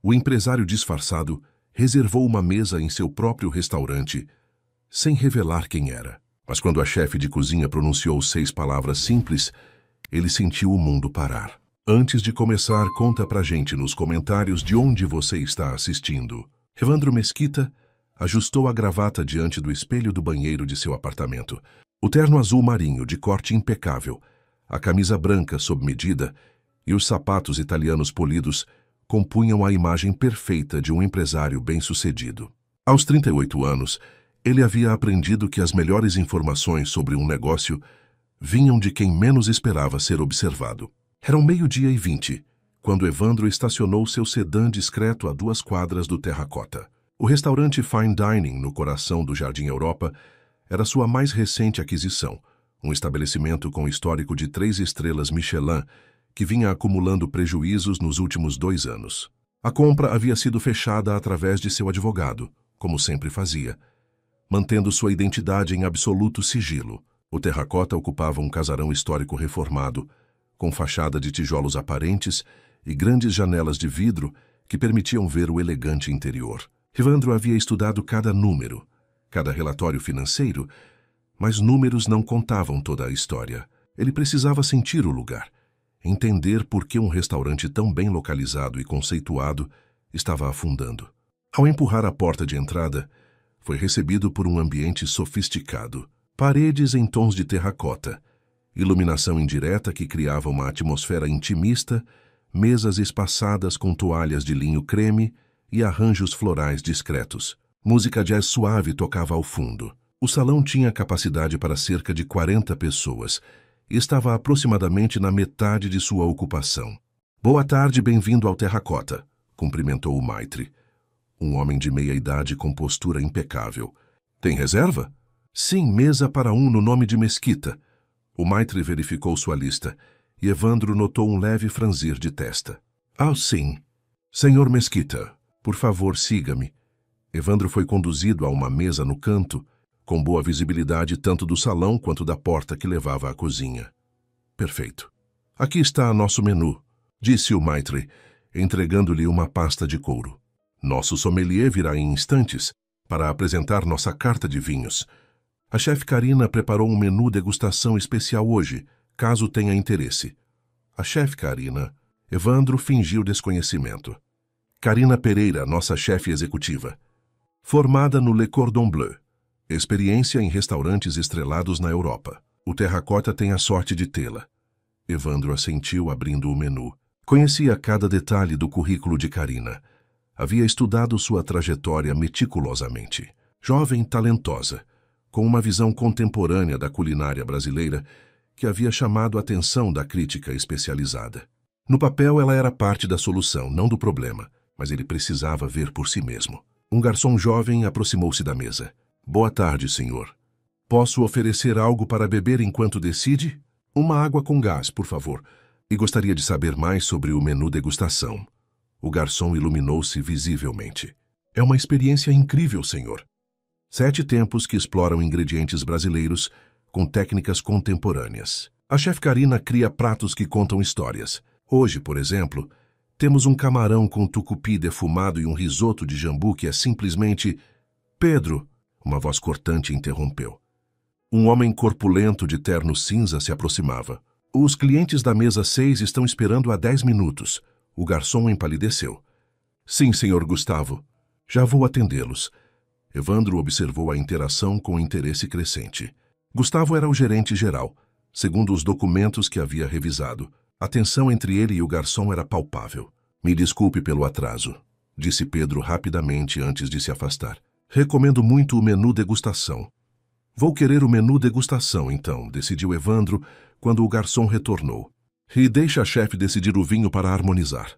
O empresário disfarçado reservou uma mesa em seu próprio restaurante, sem revelar quem era. Mas quando a chefe de cozinha pronunciou 6 palavras simples, ele sentiu o mundo parar. Antes de começar, conta pra gente nos comentários de onde você está assistindo. Evandro Mesquita ajustou a gravata diante do espelho do banheiro de seu apartamento. O terno azul marinho, de corte impecável, a camisa branca sob medida e os sapatos italianos polidos compunham a imagem perfeita de um empresário bem-sucedido. Aos 38 anos, ele havia aprendido que as melhores informações sobre um negócio vinham de quem menos esperava ser observado. Eram 12:20, quando Evandro estacionou seu sedã discreto a 2 quadras do Terracota. O restaurante Fine Dining, no coração do Jardim Europa, era sua mais recente aquisição, um estabelecimento com histórico de 3 estrelas Michelin, que vinha acumulando prejuízos nos últimos 2 anos. A compra havia sido fechada através de seu advogado, como sempre fazia, mantendo sua identidade em absoluto sigilo. O Terracota ocupava um casarão histórico reformado, com fachada de tijolos aparentes e grandes janelas de vidro que permitiam ver o elegante interior. Evandro havia estudado cada número, cada relatório financeiro, mas números não contavam toda a história. Ele precisava sentir o lugar, entender por que um restaurante tão bem localizado e conceituado estava afundando. Ao empurrar a porta de entrada, foi recebido por um ambiente sofisticado. Paredes em tons de terracota, iluminação indireta que criava uma atmosfera intimista, mesas espaçadas com toalhas de linho creme e arranjos florais discretos. Música jazz suave tocava ao fundo. O salão tinha capacidade para cerca de 40 pessoas e estava aproximadamente na metade de sua ocupação. Boa tarde, bem-vindo ao Terracota, cumprimentou o maitre, um homem de meia-idade com postura impecável. Tem reserva? Sim, mesa para 1 no nome de Mesquita. O maitre verificou sua lista e Evandro notou um leve franzir de testa. Ah, sim. Senhor Mesquita, por favor, siga-me. Evandro foi conduzido a uma mesa no canto, com boa visibilidade tanto do salão quanto da porta que levava à cozinha. Perfeito. Aqui está nosso menu, disse o maitre, entregando-lhe uma pasta de couro. Nosso sommelier virá em instantes para apresentar nossa carta de vinhos. A chefe Karina preparou um menu degustação especial hoje, caso tenha interesse. A chefe Karina... Evandro fingiu desconhecimento. Karina Pereira, nossa chefe executiva. Formada no Le Cordon Bleu. Experiência em restaurantes estrelados na Europa. O Terracota tem a sorte de tê-la. Evandro assentiu, abrindo o menu. Conhecia cada detalhe do currículo de Karina. Havia estudado sua trajetória meticulosamente. Jovem talentosa, com uma visão contemporânea da culinária brasileira que havia chamado a atenção da crítica especializada. No papel, ela era parte da solução, não do problema, mas ele precisava ver por si mesmo. Um garçom jovem aproximou-se da mesa. Boa tarde, senhor. Posso oferecer algo para beber enquanto decide? Uma água com gás, por favor. E gostaria de saber mais sobre o menu degustação. O garçom iluminou-se visivelmente. É uma experiência incrível, senhor. 7 tempos que exploram ingredientes brasileiros com técnicas contemporâneas. A chefe Karina cria pratos que contam histórias. Hoje, por exemplo, temos um camarão com tucupi defumado e um risoto de jambu que é simplesmente... Pedro, uma voz cortante interrompeu. Um homem corpulento de terno cinza se aproximava. Os clientes da mesa 6 estão esperando há 10 minutos. O garçom empalideceu. Sim, senhor Gustavo. Já vou atendê-los. Evandro observou a interação com interesse crescente. Gustavo era o gerente geral, segundo os documentos que havia revisado. A tensão entre ele e o garçom era palpável. Me desculpe pelo atraso, disse Pedro rapidamente antes de se afastar. Recomendo muito o menu degustação. Vou querer o menu degustação, então, decidiu Evandro quando o garçom retornou. E deixa a chefe decidir o vinho para harmonizar.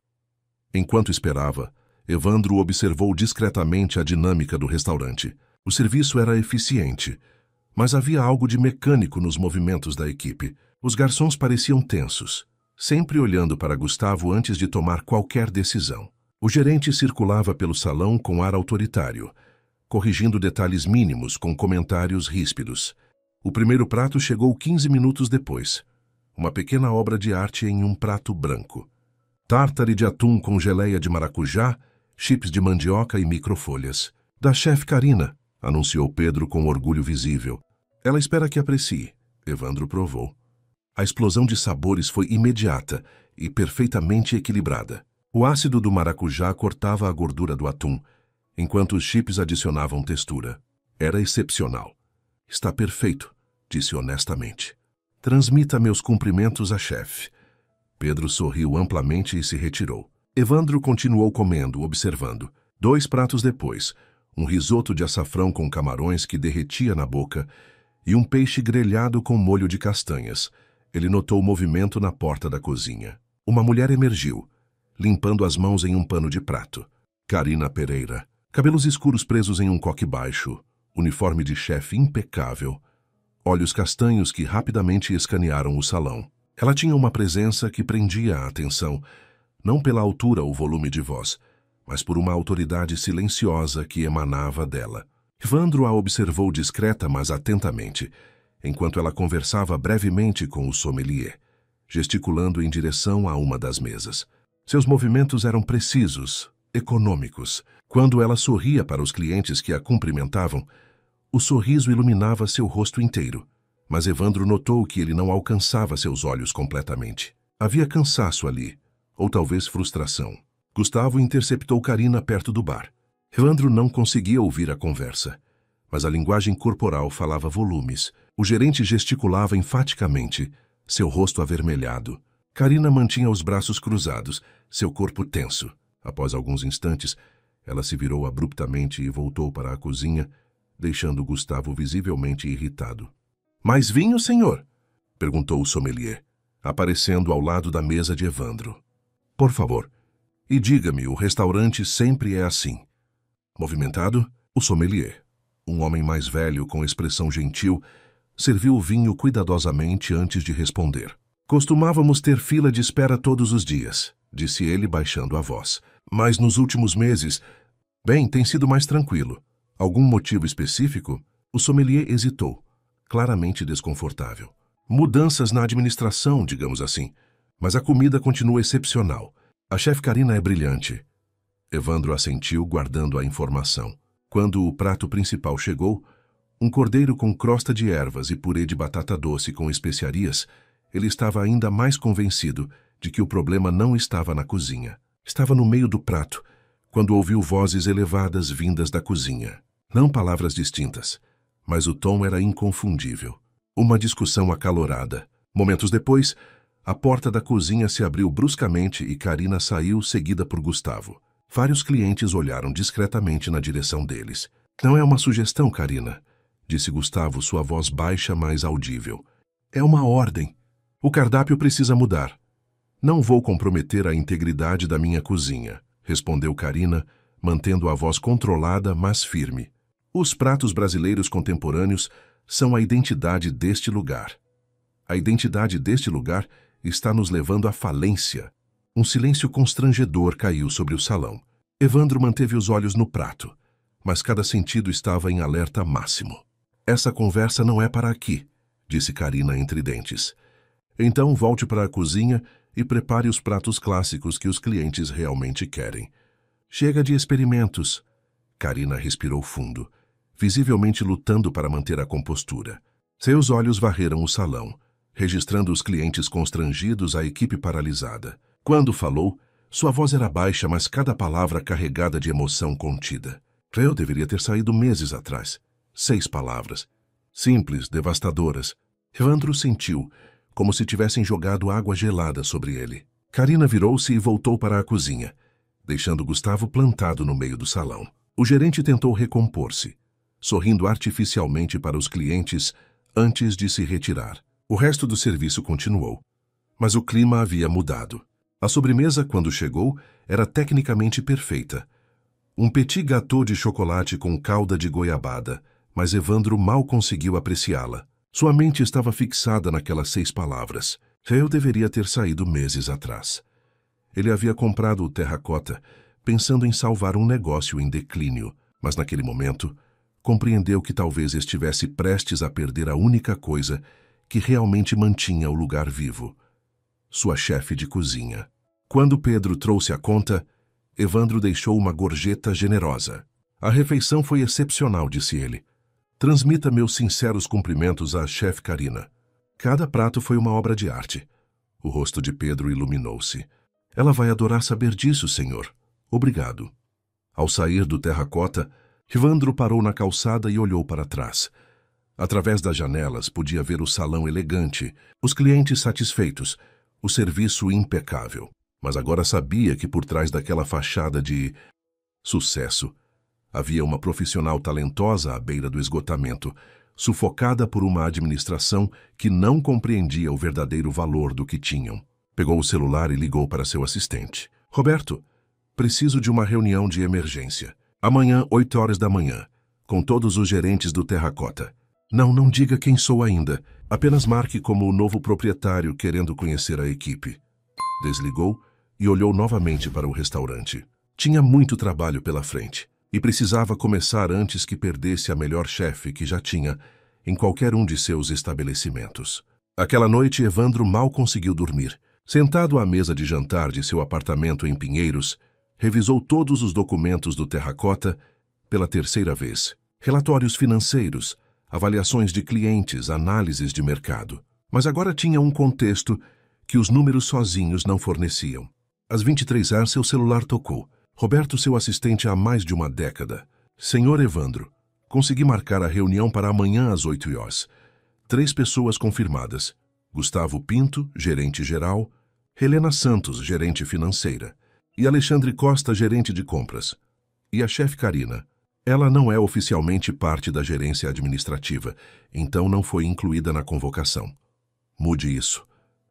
Enquanto esperava, Evandro observou discretamente a dinâmica do restaurante. O serviço era eficiente, mas havia algo de mecânico nos movimentos da equipe. Os garçons pareciam tensos, sempre olhando para Gustavo antes de tomar qualquer decisão. O gerente circulava pelo salão com ar autoritário, corrigindo detalhes mínimos com comentários ríspidos. O primeiro prato chegou 15 minutos depois. Uma pequena obra de arte em um prato branco. Tártare de atum com geleia de maracujá chips de mandioca e microfolhas. Da chefe Karina, anunciou Pedro com orgulho visível. Ela espera que aprecie. Evandro provou. A explosão de sabores foi imediata e perfeitamente equilibrada. O ácido do maracujá cortava a gordura do atum, enquanto os chips adicionavam textura. Era excepcional. Está perfeito, disse honestamente. Transmita meus cumprimentos à chefe. Pedro sorriu amplamente e se retirou. Evandro continuou comendo, observando. 2 pratos depois, um risoto de açafrão com camarões que derretia na boca e um peixe grelhado com molho de castanhas. Ele notou o movimento na porta da cozinha. Uma mulher emergiu, limpando as mãos em um pano de prato. Karina Pereira. Cabelos escuros presos em um coque baixo, uniforme de chefe impecável, olhos castanhos que rapidamente escanearam o salão. Ela tinha uma presença que prendia a atenção, não pela altura ou volume de voz, mas por uma autoridade silenciosa que emanava dela. Evandro a observou discreta, mas atentamente, enquanto ela conversava brevemente com o sommelier, gesticulando em direção a uma das mesas. Seus movimentos eram precisos, econômicos. Quando ela sorria para os clientes que a cumprimentavam, o sorriso iluminava seu rosto inteiro, mas Evandro notou que ele não alcançava seus olhos completamente. Havia cansaço ali, ou talvez frustração. Gustavo interceptou Karina perto do bar. Evandro não conseguia ouvir a conversa, mas a linguagem corporal falava volumes. O gerente gesticulava enfaticamente, seu rosto avermelhado. Karina mantinha os braços cruzados, seu corpo tenso. Após alguns instantes, ela se virou abruptamente e voltou para a cozinha, deixando Gustavo visivelmente irritado. Mais vinho, senhor? Perguntou o sommelier, aparecendo ao lado da mesa de Evandro. Por favor. E diga-me, o restaurante sempre é assim. Movimentado, o sommelier, um homem mais velho com expressão gentil, serviu o vinho cuidadosamente antes de responder. Costumávamos ter fila de espera todos os dias, disse ele baixando a voz. Mas nos últimos meses, bem, tem sido mais tranquilo. Algum motivo específico? O sommelier hesitou, claramente desconfortável. Mudanças na administração, digamos assim. Mas a comida continua excepcional. A chefe Karina é brilhante. Evandro assentiu, guardando a informação. Quando o prato principal chegou, um cordeiro com crosta de ervas e purê de batata doce com especiarias, ele estava ainda mais convencido de que o problema não estava na cozinha. Estava no meio do prato, quando ouviu vozes elevadas vindas da cozinha. Não palavras distintas, mas o tom era inconfundível. Uma discussão acalorada. Momentos depois, a porta da cozinha se abriu bruscamente e Karina saiu, seguida por Gustavo. Vários clientes olharam discretamente na direção deles. Não é uma sugestão, Karina, disse Gustavo, sua voz baixa, mas audível. É uma ordem. O cardápio precisa mudar. Não vou comprometer a integridade da minha cozinha, respondeu Karina, mantendo a voz controlada, mas firme. Os pratos brasileiros contemporâneos são a identidade deste lugar. A identidade deste lugar está nos levando à falência. Um silêncio constrangedor caiu sobre o salão. Evandro manteve os olhos no prato, mas cada sentido estava em alerta máximo. Essa conversa não é para aqui, disse Karina entre dentes. Então volte para a cozinha e prepare os pratos clássicos que os clientes realmente querem. Chega de experimentos. Karina respirou fundo, visivelmente lutando para manter a compostura. Seus olhos varreram o salão, registrando os clientes constrangidos, a equipe paralisada. Quando falou, sua voz era baixa, mas cada palavra carregada de emoção contida. Eu deveria ter saído meses atrás. 6 palavras. Simples, devastadoras. Evandro sentiu, como se tivessem jogado água gelada sobre ele. Karina virou-se e voltou para a cozinha, deixando Gustavo plantado no meio do salão. O gerente tentou recompor-se, sorrindo artificialmente para os clientes antes de se retirar. O resto do serviço continuou, mas o clima havia mudado. A sobremesa, quando chegou, era tecnicamente perfeita. Um petit gâteau de chocolate com calda de goiabada, mas Evandro mal conseguiu apreciá-la. Sua mente estava fixada naquelas 6 palavras. Eu deveria ter saído meses atrás. Ele havia comprado o terracota, pensando em salvar um negócio em declínio, mas naquele momento, compreendeu que talvez estivesse prestes a perder a única coisa que realmente mantinha o lugar vivo. Sua chefe de cozinha. Quando Pedro trouxe a conta, Evandro deixou uma gorjeta generosa. A refeição foi excepcional, disse ele. Transmita meus sinceros cumprimentos à chefe Karina. Cada prato foi uma obra de arte. O rosto de Pedro iluminou-se. Ela vai adorar saber disso, senhor. Obrigado. Ao sair do terracota, Evandro parou na calçada e olhou para trás. Através das janelas podia ver o salão elegante, os clientes satisfeitos, o serviço impecável. Mas agora sabia que por trás daquela fachada de sucesso havia uma profissional talentosa à beira do esgotamento, sufocada por uma administração que não compreendia o verdadeiro valor do que tinham. Pegou o celular e ligou para seu assistente. Roberto, preciso de uma reunião de emergência. Amanhã, 8 horas da manhã, com todos os gerentes do terracota. Não diga quem sou ainda. Apenas marque como o novo proprietário querendo conhecer a equipe. Desligou e olhou novamente para o restaurante. Tinha muito trabalho pela frente e precisava começar antes que perdesse a melhor chefe que já tinha em qualquer um de seus estabelecimentos. Aquela noite, Evandro mal conseguiu dormir. Sentado à mesa de jantar de seu apartamento em Pinheiros, revisou todos os documentos do terracota pela terceira vez. Relatórios financeiros, avaliações de clientes, análises de mercado. Mas agora tinha um contexto que os números sozinhos não forneciam. Às 23 horas, seu celular tocou. Roberto, seu assistente há mais de uma década. Senhor Evandro, consegui marcar a reunião para amanhã às 8 horas. 3 pessoas confirmadas. Gustavo Pinto, gerente geral, Helena Santos, gerente financeira, e Alexandre Costa, gerente de compras. E a chefe Karina. Ela não é oficialmente parte da gerência administrativa, então não foi incluída na convocação. Mude isso.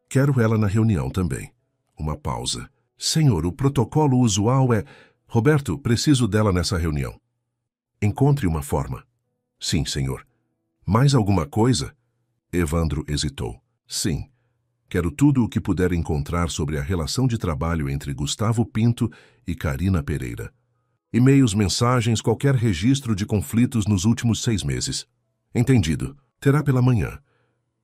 Quero ela na reunião também. Uma pausa. Senhor, o protocolo usual é... Roberto, preciso dela nessa reunião. Encontre uma forma. Sim, senhor. Mais alguma coisa? Evandro hesitou. Sim. Quero tudo o que puder encontrar sobre a relação de trabalho entre Gustavo Pinto e Karina Pereira. E-mails, mensagens, qualquer registro de conflitos nos últimos 6 meses. Entendido. Terá pela manhã.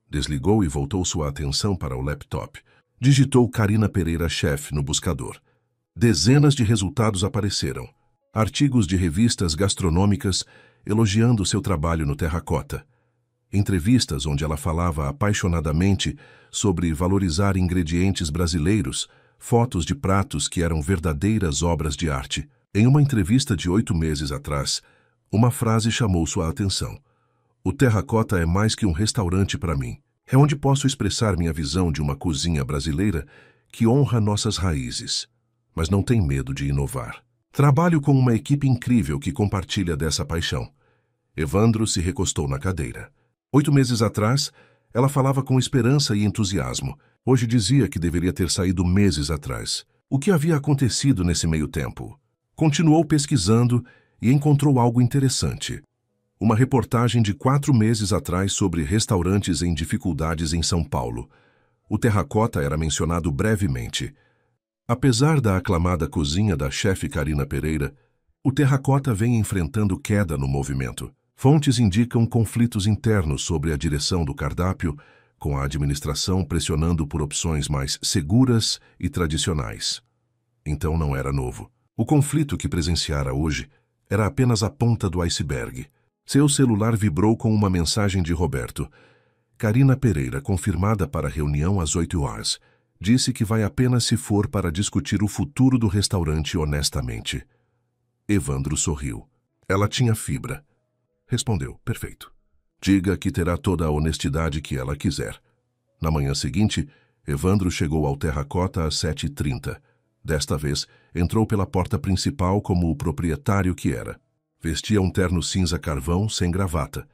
Desligou e voltou sua atenção para o laptop. Digitou Karina Pereira chefe no buscador. Dezenas de resultados apareceram. Artigos de revistas gastronômicas elogiando seu trabalho no terracota. Entrevistas onde ela falava apaixonadamente sobre valorizar ingredientes brasileiros, fotos de pratos que eram verdadeiras obras de arte. Em uma entrevista de 8 meses atrás, uma frase chamou sua atenção. O terracota é mais que um restaurante para mim. É onde posso expressar minha visão de uma cozinha brasileira que honra nossas raízes, mas não tem medo de inovar. Trabalho com uma equipe incrível que compartilha dessa paixão. Evandro se recostou na cadeira. 8 meses atrás, ela falava com esperança e entusiasmo. Hoje dizia que deveria ter saído meses atrás. O que havia acontecido nesse meio tempo? Continuou pesquisando e encontrou algo interessante. Uma reportagem de 4 meses atrás sobre restaurantes em dificuldades em São Paulo. O terracota era mencionado brevemente. Apesar da aclamada cozinha da chefe Karina Pereira, o terracota vem enfrentando queda no movimento. Fontes indicam conflitos internos sobre a direção do cardápio, com a administração pressionando por opções mais seguras e tradicionais. Então não era novo. O conflito que presenciara hoje era apenas a ponta do iceberg. Seu celular vibrou com uma mensagem de Roberto. Karina Pereira, confirmada para a reunião às 8 horas, disse que vai apenas se for para discutir o futuro do restaurante honestamente. Evandro sorriu. Ela tinha fibra. Respondeu, perfeito. Diga que terá toda a honestidade que ela quiser. Na manhã seguinte, Evandro chegou ao terracota às 7h30. Desta vez, entrou pela porta principal como o proprietário que era. Vestia um terno cinza carvão sem gravata.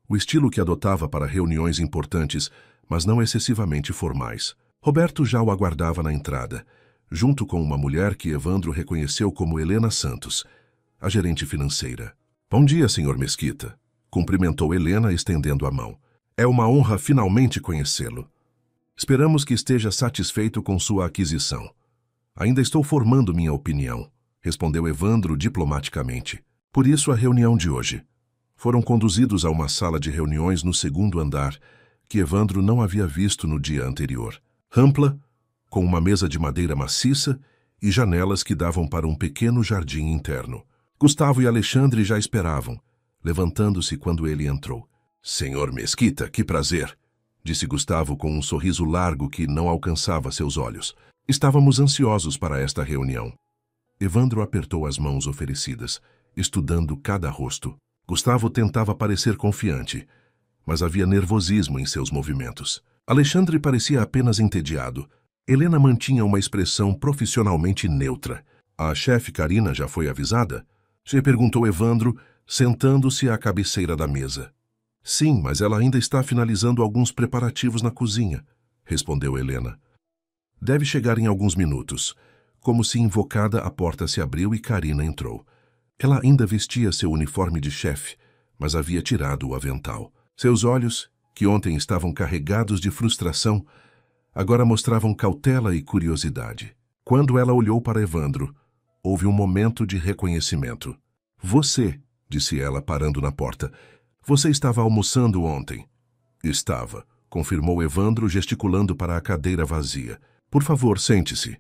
O estilo que adotava para reuniões importantes, mas não excessivamente formais. Roberto já o aguardava na entrada, junto com uma mulher que Evandro reconheceu como Helena Santos, a gerente financeira. Bom dia, senhor Mesquita. Cumprimentou Helena, estendendo a mão. É uma honra finalmente conhecê-lo. Esperamos que esteja satisfeito com sua aquisição. Ainda estou formando minha opinião, respondeu Evandro diplomaticamente. Por isso a reunião de hoje. Foram conduzidos a uma sala de reuniões no 2º andar, que Evandro não havia visto no dia anterior. Ampla, com uma mesa de madeira maciça e janelas que davam para um pequeno jardim interno. Gustavo e Alexandre já esperavam, levantando-se quando ele entrou. "Senhor Mesquita, que prazer!" disse Gustavo com um sorriso largo que não alcançava seus olhos. Estávamos ansiosos para esta reunião. Evandro apertou as mãos oferecidas, estudando cada rosto. Gustavo tentava parecer confiante, mas havia nervosismo em seus movimentos. Alexandre parecia apenas entediado. Helena mantinha uma expressão profissionalmente neutra. "A chefe Karina já foi avisada?" se perguntou Evandro, sentando-se à cabeceira da mesa. "Sim, mas ela ainda está finalizando alguns preparativos na cozinha", respondeu Helena. "Deve chegar em alguns minutos." Como se invocada, a porta se abriu e Karina entrou. Ela ainda vestia seu uniforme de chefe, mas havia tirado o avental. Seus olhos, que ontem estavam carregados de frustração, agora mostravam cautela e curiosidade. Quando ela olhou para Evandro, houve um momento de reconhecimento. "Você", disse ela, parando na porta, "você estava almoçando ontem." "Estava", confirmou Evandro, gesticulando para a cadeira vazia. "Por favor, sente-se."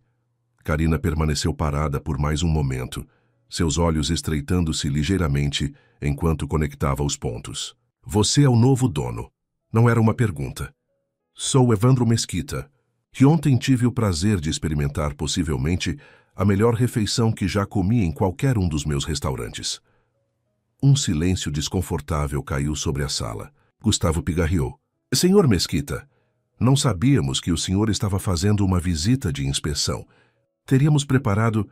Karina permaneceu parada por mais um momento, seus olhos estreitando-se ligeiramente enquanto conectava os pontos. "Você é o novo dono." Não era uma pergunta. "Sou Evandro Mesquita, e ontem tive o prazer de experimentar possivelmente a melhor refeição que já comi em qualquer um dos meus restaurantes." Um silêncio desconfortável caiu sobre a sala. Gustavo pigarreou. "Senhor Mesquita, não sabíamos que o senhor estava fazendo uma visita de inspeção. Teríamos preparado..."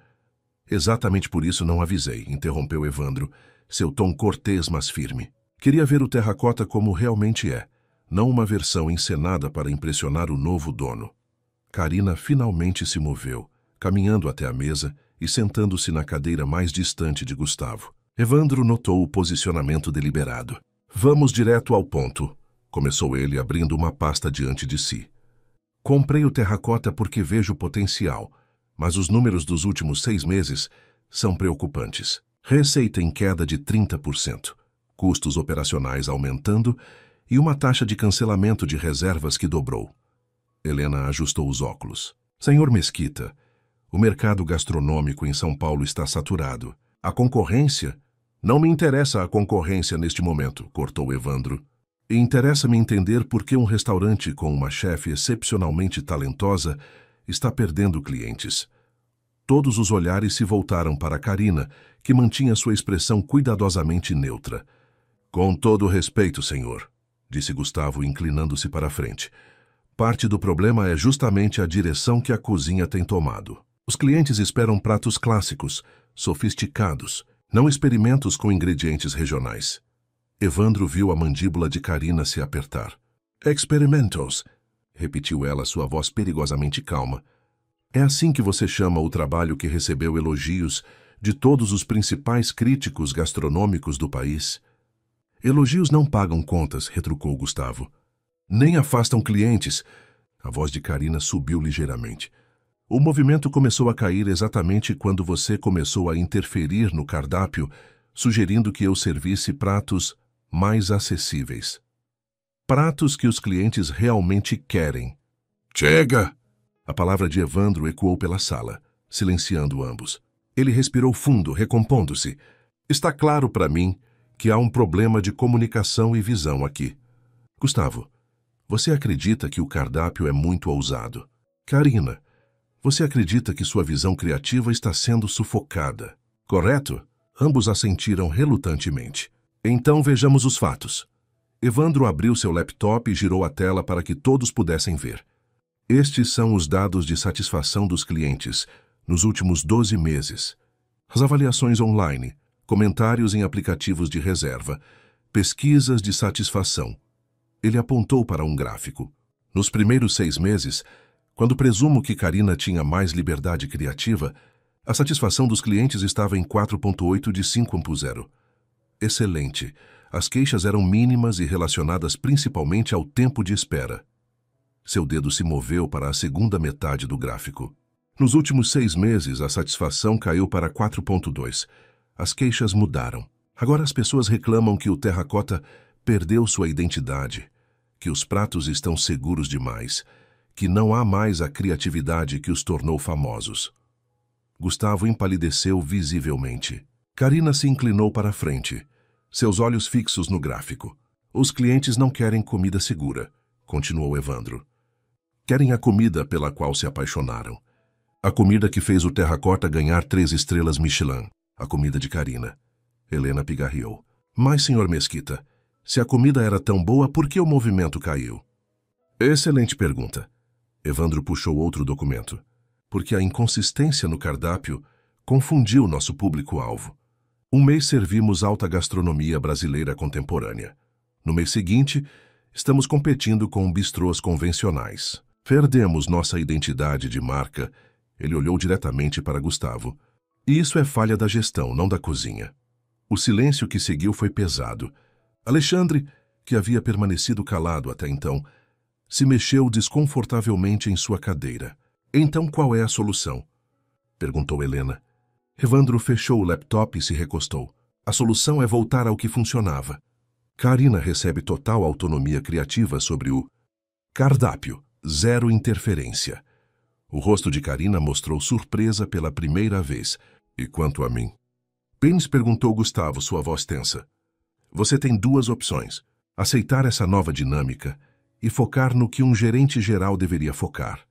"Exatamente por isso não avisei", interrompeu Evandro, seu tom cortês mas firme. "Queria ver o terracota como realmente é, não uma versão encenada para impressionar o novo dono." Karina finalmente se moveu, caminhando até a mesa e sentando-se na cadeira mais distante de Gustavo. Evandro notou o posicionamento deliberado. "Vamos direto ao ponto", começou ele, abrindo uma pasta diante de si. "Comprei o terracota porque vejo potencial, mas os números dos últimos 6 meses são preocupantes. Receita em queda de 30%, custos operacionais aumentando e uma taxa de cancelamento de reservas que dobrou." Helena ajustou os óculos. "Senhor Mesquita, o mercado gastronômico em São Paulo está saturado. A concorrência..." "Não me interessa a concorrência neste momento", cortou Evandro. "E interessa-me entender por que um restaurante com uma chefe excepcionalmente talentosa está perdendo clientes." Todos os olhares se voltaram para Karina, que mantinha sua expressão cuidadosamente neutra. "Com todo respeito, senhor", disse Gustavo, inclinando-se para a frente. "Parte do problema é justamente a direção que a cozinha tem tomado. Os clientes esperam pratos clássicos, sofisticados, não experimentos com ingredientes regionais." Evandro viu a mandíbula de Karina se apertar. "Experimentos", repetiu ela, sua voz perigosamente calma. "É assim que você chama o trabalho que recebeu elogios de todos os principais críticos gastronômicos do país?" "Elogios não pagam contas", retrucou Gustavo. "Nem afastam clientes." A voz de Karina subiu ligeiramente. "O movimento começou a cair exatamente quando você começou a interferir no cardápio, sugerindo que eu servisse pratos mais acessíveis. Pratos que os clientes realmente querem." "Chega!" A palavra de Evandro ecoou pela sala, silenciando ambos. Ele respirou fundo, recompondo-se. "Está claro para mim que há um problema de comunicação e visão aqui." "Gustavo, você acredita que o cardápio é muito ousado?" "Karina, você acredita que sua visão criativa está sendo sufocada, correto?" Ambos assentiram relutantemente. "Então vejamos os fatos." Evandro abriu seu laptop e girou a tela para que todos pudessem ver. "Estes são os dados de satisfação dos clientes nos últimos 12 meses. As avaliações online, comentários em aplicativos de reserva, pesquisas de satisfação." Ele apontou para um gráfico. "Nos primeiros 6 meses, quando presumo que Karina tinha mais liberdade criativa, a satisfação dos clientes estava em 4,8 de 5,0. Excelente. As queixas eram mínimas e relacionadas principalmente ao tempo de espera." Seu dedo se moveu para a segunda metade do gráfico. "Nos últimos 6 meses, a satisfação caiu para 4,2. As queixas mudaram. Agora as pessoas reclamam que o terracota perdeu sua identidade, que os pratos estão seguros demais, que não há mais a criatividade que os tornou famosos." Gustavo empalideceu visivelmente. Karina se inclinou para a frente, seus olhos fixos no gráfico. Os clientes não querem comida segura, continuou Evandro. Querem a comida pela qual se apaixonaram. A comida que fez o Terracota ganhar 3 estrelas Michelin. A comida de Karina. Helena pigarreou. Mas, senhor Mesquita, se a comida era tão boa, por que o movimento caiu? Excelente pergunta. Evandro puxou outro documento. Porque a inconsistência no cardápio confundiu nosso público-alvo. Um mês servimos alta gastronomia brasileira contemporânea. No mês seguinte, estamos competindo com bistrôs convencionais. Perdemos nossa identidade de marca. Ele olhou diretamente para Gustavo. E isso é falha da gestão, não da cozinha. O silêncio que seguiu foi pesado. Alexandre, que havia permanecido calado até então, se mexeu desconfortavelmente em sua cadeira. Então qual é a solução? Perguntou Helena. Evandro fechou o laptop e se recostou. A solução é voltar ao que funcionava. Karina recebe total autonomia criativa sobre o cardápio, 0 interferência. O rosto de Karina mostrou surpresa pela primeira vez. E quanto a mim? Pênis, perguntou Gustavo, sua voz tensa. Você tem 2 opções. Aceitar essa nova dinâmica e focar no que um gerente geral deveria focar.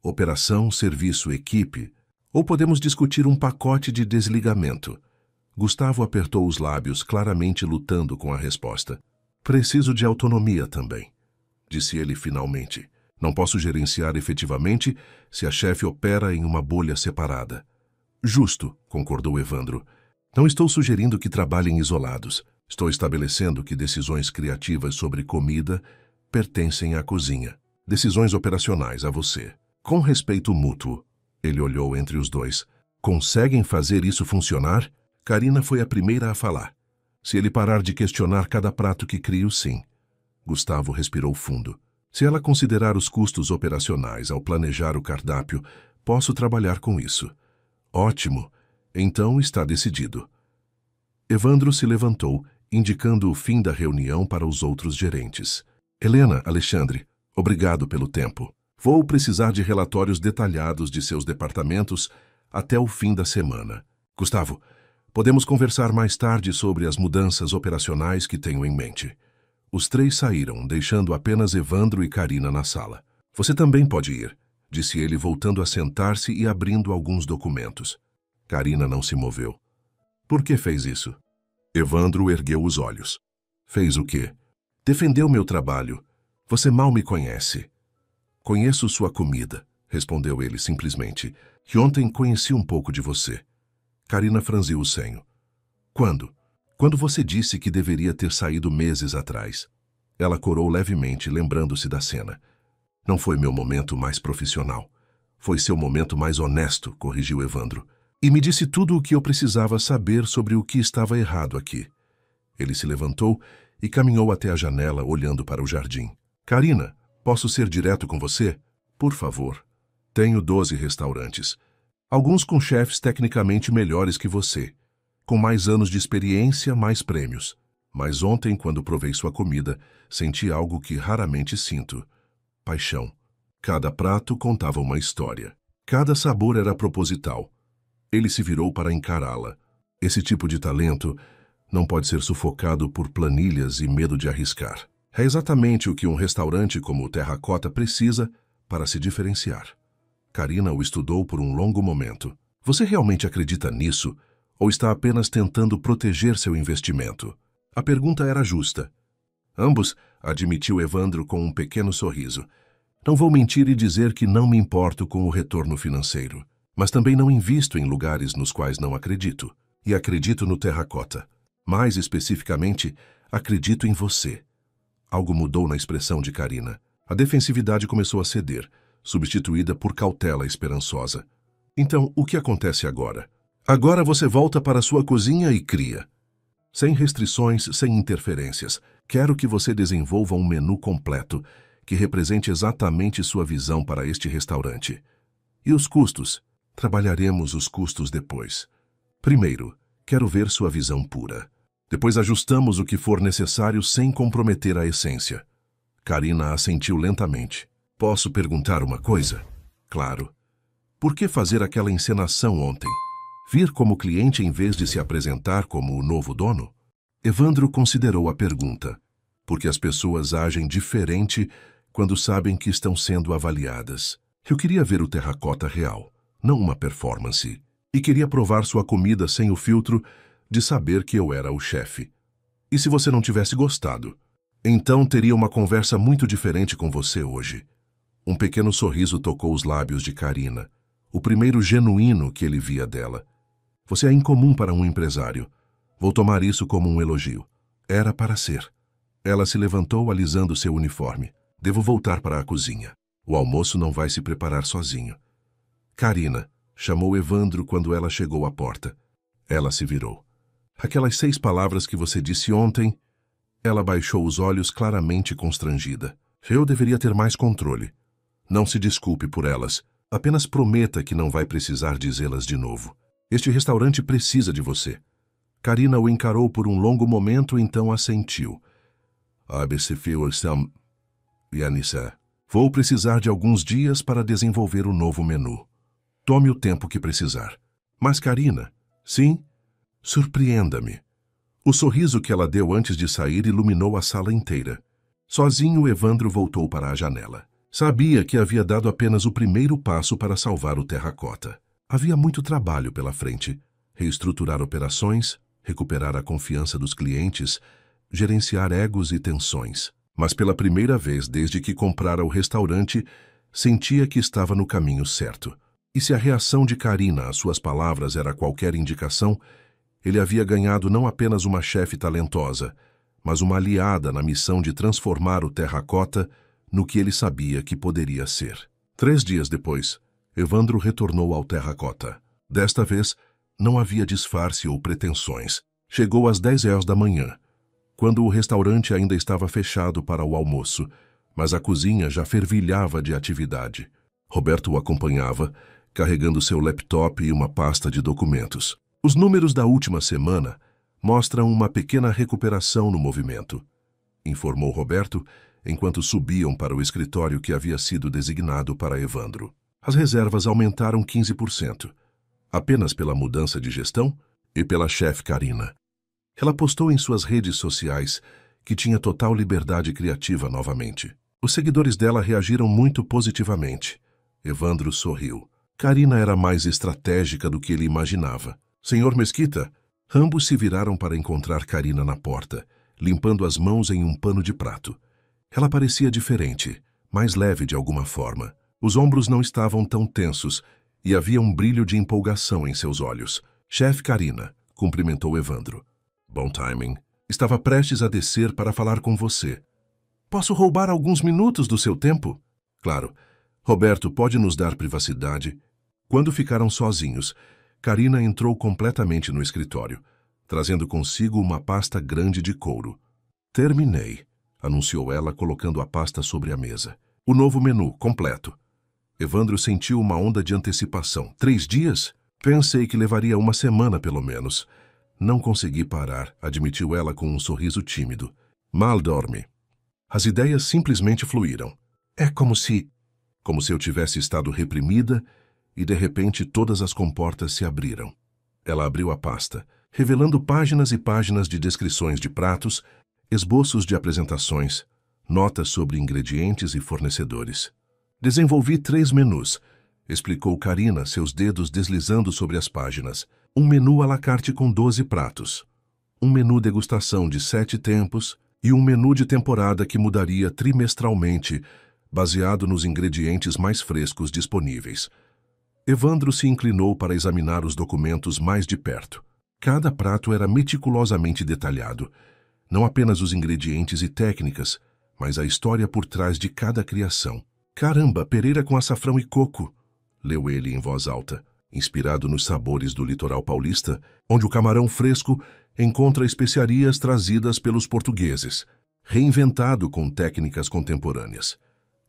Operação, serviço, equipe. Ou podemos discutir um pacote de desligamento. Gustavo apertou os lábios, claramente lutando com a resposta. Preciso de autonomia também, disse ele finalmente. Não posso gerenciar efetivamente se a chefe opera em uma bolha separada. Justo, concordou Evandro. Não estou sugerindo que trabalhem isolados. Estou estabelecendo que decisões criativas sobre comida pertencem à cozinha. Decisões operacionais a você. Com respeito mútuo. Ele olhou entre os dois. Conseguem fazer isso funcionar? Karina foi a primeira a falar. Se ele parar de questionar cada prato que crio, sim. Gustavo respirou fundo. Se ela considerar os custos operacionais ao planejar o cardápio, posso trabalhar com isso. Ótimo. Então está decidido. Evandro se levantou, indicando o fim da reunião para os outros gerentes. Helena, Alexandre, obrigado pelo tempo. Vou precisar de relatórios detalhados de seus departamentos até o fim da semana. Gustavo, podemos conversar mais tarde sobre as mudanças operacionais que tenho em mente. Os 3 saíram, deixando apenas Evandro e Karina na sala. Você também pode ir, disse ele, voltando a sentar-se e abrindo alguns documentos. Karina não se moveu. Por que fez isso? Evandro ergueu os olhos. Fez o quê? Defendeu meu trabalho. Você mal me conhece. Conheço sua comida, respondeu ele simplesmente. E ontem conheci um pouco de você. Karina franziu o senho. Quando? Quando você disse que deveria ter saído meses atrás. Ela corou levemente, lembrando-se da cena. Não foi meu momento mais profissional. Foi seu momento mais honesto, corrigiu Evandro. E me disse tudo o que eu precisava saber sobre o que estava errado aqui. Ele se levantou e caminhou até a janela, olhando para o jardim. Karina, posso ser direto com você? Por favor. Tenho 12 restaurantes. Alguns com chefes tecnicamente melhores que você. Com mais anos de experiência, mais prêmios. Mas ontem, quando provei sua comida, senti algo que raramente sinto. Paixão. Cada prato contava uma história. Cada sabor era proposital. Ele se virou para encará-la. Esse tipo de talento não pode ser sufocado por planilhas e medo de arriscar. É exatamente o que um restaurante como o Terracota precisa para se diferenciar. Karina o estudou por um longo momento. Você realmente acredita nisso? Ou está apenas tentando proteger seu investimento? A pergunta era justa. Ambos, admitiu Evandro com um pequeno sorriso. Não vou mentir e dizer que não me importo com o retorno financeiro. Mas também não invisto em lugares nos quais não acredito. E acredito no Terracota. Mais especificamente, acredito em você. Algo mudou na expressão de Karina. A defensividade começou a ceder, substituída por cautela esperançosa. Então, o que acontece agora? Agora você volta para sua cozinha e cria. Sem restrições, sem interferências. Quero que você desenvolva um menu completo que represente exatamente sua visão para este restaurante. E os custos? Trabalharemos os custos depois. Primeiro, quero ver sua visão pura. Depois ajustamos o que for necessário sem comprometer a essência. Karina assentiu lentamente. Posso perguntar uma coisa? Claro. Por que fazer aquela encenação ontem? Vir como cliente em vez de se apresentar como o novo dono? Evandro considerou a pergunta, porque as pessoas agem diferente quando sabem que estão sendo avaliadas. Eu queria ver o terracota real, não uma performance, e queria provar sua comida sem o filtro de saber que eu era o chefe. E se você não tivesse gostado? Então teria uma conversa muito diferente com você hoje. Um pequeno sorriso tocou os lábios de Karina, o primeiro genuíno que ele via dela. Você é incomum para um empresário. Vou tomar isso como um elogio. Era para ser. Ela se levantou alisando seu uniforme. Devo voltar para a cozinha. O almoço não vai se preparar sozinho. Karina, chamou Evandro quando ela chegou à porta. Ela se virou. Aquelas 6 palavras que você disse ontem... Ela baixou os olhos claramente constrangida. Eu deveria ter mais controle. Não se desculpe por elas. Apenas prometa que não vai precisar dizê-las de novo. Este restaurante precisa de você. Karina o encarou por um longo momento, então assentiu. Vou precisar de alguns dias para desenvolver o novo menu. Tome o tempo que precisar. Mas Karina, sim? Surpreenda-me. O sorriso que ela deu antes de sair iluminou a sala inteira. Sozinho, Evandro voltou para a janela. Sabia que havia dado apenas o primeiro passo para salvar o terracota. Havia muito trabalho pela frente. Reestruturar operações, recuperar a confiança dos clientes, gerenciar egos e tensões. Mas pela primeira vez desde que comprara o restaurante, sentia que estava no caminho certo. E se a reação de Karina às suas palavras era qualquer indicação, ele havia ganhado não apenas uma chefe talentosa, mas uma aliada na missão de transformar o terracota no que ele sabia que poderia ser. 3 dias depois, Evandro retornou ao terracota. Desta vez, não havia disfarce ou pretensões. Chegou às 10h da manhã, quando o restaurante ainda estava fechado para o almoço, mas a cozinha já fervilhava de atividade. Roberto o acompanhava, carregando seu laptop e uma pasta de documentos. Os números da última semana mostram uma pequena recuperação no movimento, informou Roberto, enquanto subiam para o escritório que havia sido designado para Evandro. As reservas aumentaram 15%, apenas pela mudança de gestão e pela chefe Karina. Ela postou em suas redes sociais que tinha total liberdade criativa novamente. Os seguidores dela reagiram muito positivamente. Evandro sorriu. Karina era mais estratégica do que ele imaginava. Senhor Mesquita, ambos se viraram para encontrar Karina na porta, limpando as mãos em um pano de prato. Ela parecia diferente, mais leve de alguma forma. Os ombros não estavam tão tensos e havia um brilho de empolgação em seus olhos. Chefe Karina, cumprimentou Evandro. Bom timing. Estava prestes a descer para falar com você. Posso roubar alguns minutos do seu tempo? Claro. Roberto, pode nos dar privacidade? Quando ficaram sozinhos, Karina entrou completamente no escritório, trazendo consigo uma pasta grande de couro. Terminei, anunciou ela, colocando a pasta sobre a mesa. O novo menu, completo. Evandro sentiu uma onda de antecipação. 3 dias? Pensei que levaria uma semana, pelo menos. Não consegui parar, admitiu ela com um sorriso tímido. Mal dorme. As ideias simplesmente fluíram. É como se eu tivesse estado reprimida e, de repente, todas as comportas se abriram. Ela abriu a pasta, revelando páginas e páginas de descrições de pratos, esboços de apresentações, notas sobre ingredientes e fornecedores. Desenvolvi 3 menus, explicou Karina, seus dedos deslizando sobre as páginas. Um menu à la carte com 12 pratos. Um menu degustação de 7 tempos e um menu de temporada que mudaria trimestralmente, baseado nos ingredientes mais frescos disponíveis. Evandro se inclinou para examinar os documentos mais de perto. Cada prato era meticulosamente detalhado. Não apenas os ingredientes e técnicas, mas a história por trás de cada criação. Caramba, pereira com açafrão e coco, leu ele em voz alta, inspirado nos sabores do litoral paulista, onde o camarão fresco encontra especiarias trazidas pelos portugueses, reinventado com técnicas contemporâneas.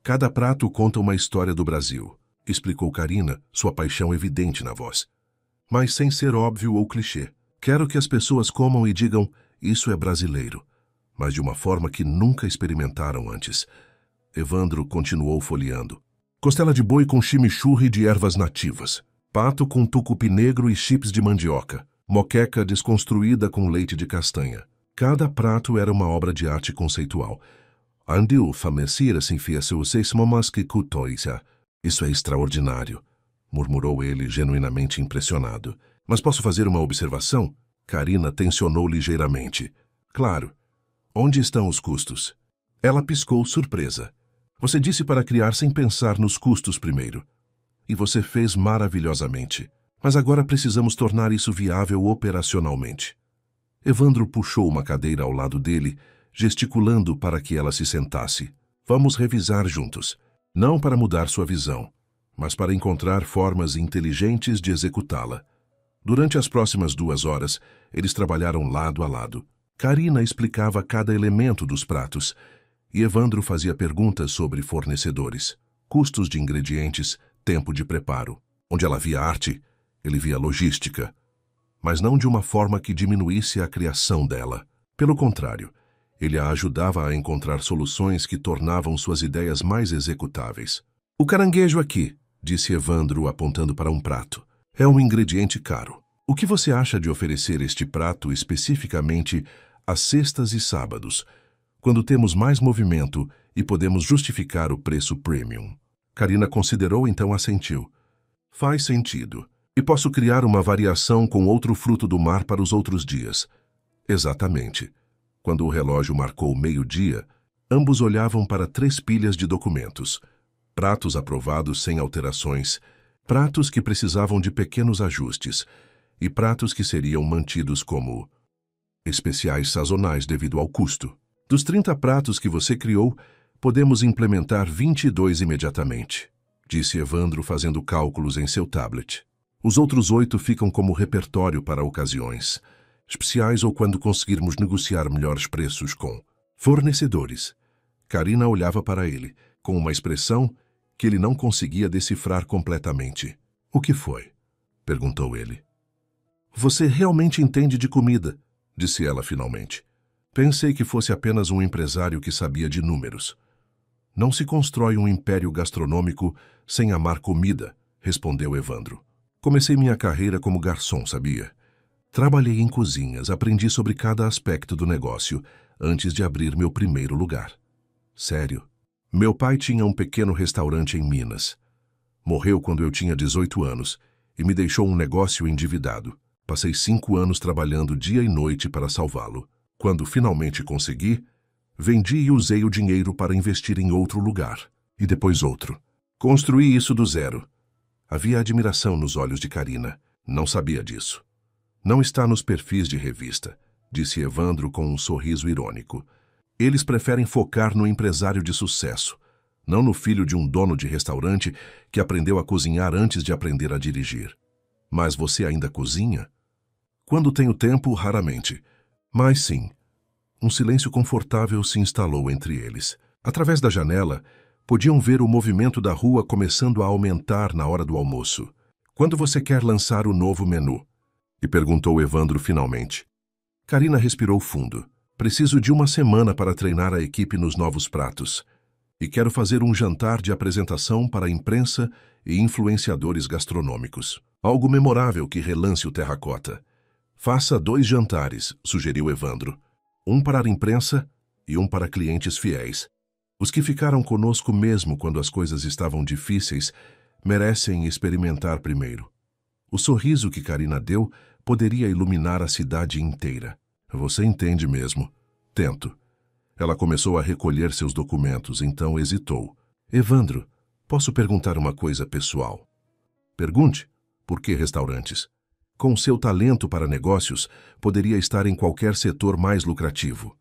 Cada prato conta uma história do Brasil, explicou Karina, sua paixão evidente na voz. Mas sem ser óbvio ou clichê. Quero que as pessoas comam e digam, isso é brasileiro, mas de uma forma que nunca experimentaram antes. Evandro continuou folheando. Costela de boi com chimichurri de ervas nativas. Pato com tucupi negro e chips de mandioca. Moqueca desconstruída com leite de castanha. Cada prato era uma obra de arte conceitual. Andil famecira-se que cutoisa. Isso é extraordinário, murmurou ele, genuinamente impressionado. Mas posso fazer uma observação? Karina tensionou ligeiramente. Claro. Onde estão os custos? Ela piscou surpresa. Você disse para criar sem pensar nos custos primeiro. E você fez maravilhosamente. Mas agora precisamos tornar isso viável operacionalmente. Evandro puxou uma cadeira ao lado dele, gesticulando para que ela se sentasse. Vamos revisar juntos. Não para mudar sua visão, mas para encontrar formas inteligentes de executá-la. Durante as próximas 2 horas, eles trabalharam lado a lado. Karina explicava cada elemento dos pratos, e Evandro fazia perguntas sobre fornecedores, custos de ingredientes, tempo de preparo. Onde ela via arte, ele via logística, mas não de uma forma que diminuísse a criação dela. Pelo contrário, ele a ajudava a encontrar soluções que tornavam suas ideias mais executáveis. O caranguejo aqui, disse Evandro apontando para um prato, é um ingrediente caro. O que você acha de oferecer este prato especificamente às sextas e sábados, quando temos mais movimento e podemos justificar o preço premium? Karina considerou, então assentiu. Faz sentido. E posso criar uma variação com outro fruto do mar para os outros dias. Exatamente. Quando o relógio marcou 12:00, ambos olhavam para 3 pilhas de documentos. Pratos aprovados sem alterações, pratos que precisavam de pequenos ajustes e pratos que seriam mantidos como especiais sazonais devido ao custo. Dos 30 pratos que você criou, podemos implementar 22 imediatamente, disse Evandro fazendo cálculos em seu tablet. Os outros 8 ficam como repertório para ocasiões especiais ou quando conseguirmos negociar melhores preços com fornecedores. Karina olhava para ele, com uma expressão que ele não conseguia decifrar completamente. O que foi? Perguntou ele. Você realmente entende de comida, disse ela finalmente. Pensei que fosse apenas um empresário que sabia de números. Não se constrói um império gastronômico sem amar comida, respondeu Evandro. Comecei minha carreira como garçom, sabia? Trabalhei em cozinhas, aprendi sobre cada aspecto do negócio antes de abrir meu primeiro lugar. Sério. Meu pai tinha um pequeno restaurante em Minas. Morreu quando eu tinha 18 anos e me deixou um negócio endividado. Passei 5 anos trabalhando dia e noite para salvá-lo. Quando finalmente consegui, vendi e usei o dinheiro para investir em outro lugar, e depois outro. Construí isso do zero. Havia admiração nos olhos de Karina. Não sabia disso. Não está nos perfis de revista, disse Evandro com um sorriso irônico. Eles preferem focar no empresário de sucesso, não no filho de um dono de restaurante que aprendeu a cozinhar antes de aprender a dirigir. Mas você ainda cozinha? Quando tenho tempo, raramente. Mas sim. Um silêncio confortável se instalou entre eles. Através da janela, podiam ver o movimento da rua começando a aumentar na hora do almoço. Quando você quer lançar o novo menu? E perguntou Evandro finalmente. Karina respirou fundo. Preciso de 1 semana para treinar a equipe nos novos pratos. E quero fazer um jantar de apresentação para a imprensa e influenciadores gastronômicos. Algo memorável que relance o terracota. Faça 2 jantares, sugeriu Evandro. Um para a imprensa e um para clientes fiéis. Os que ficaram conosco mesmo quando as coisas estavam difíceis merecem experimentar primeiro. O sorriso que Karina deu poderia iluminar a cidade inteira. Você entende mesmo. Tento. Ela começou a recolher seus documentos, então hesitou. Evandro, posso perguntar uma coisa pessoal? Pergunte. Por que restaurantes? Com seu talento para negócios, poderia estar em qualquer setor mais lucrativo.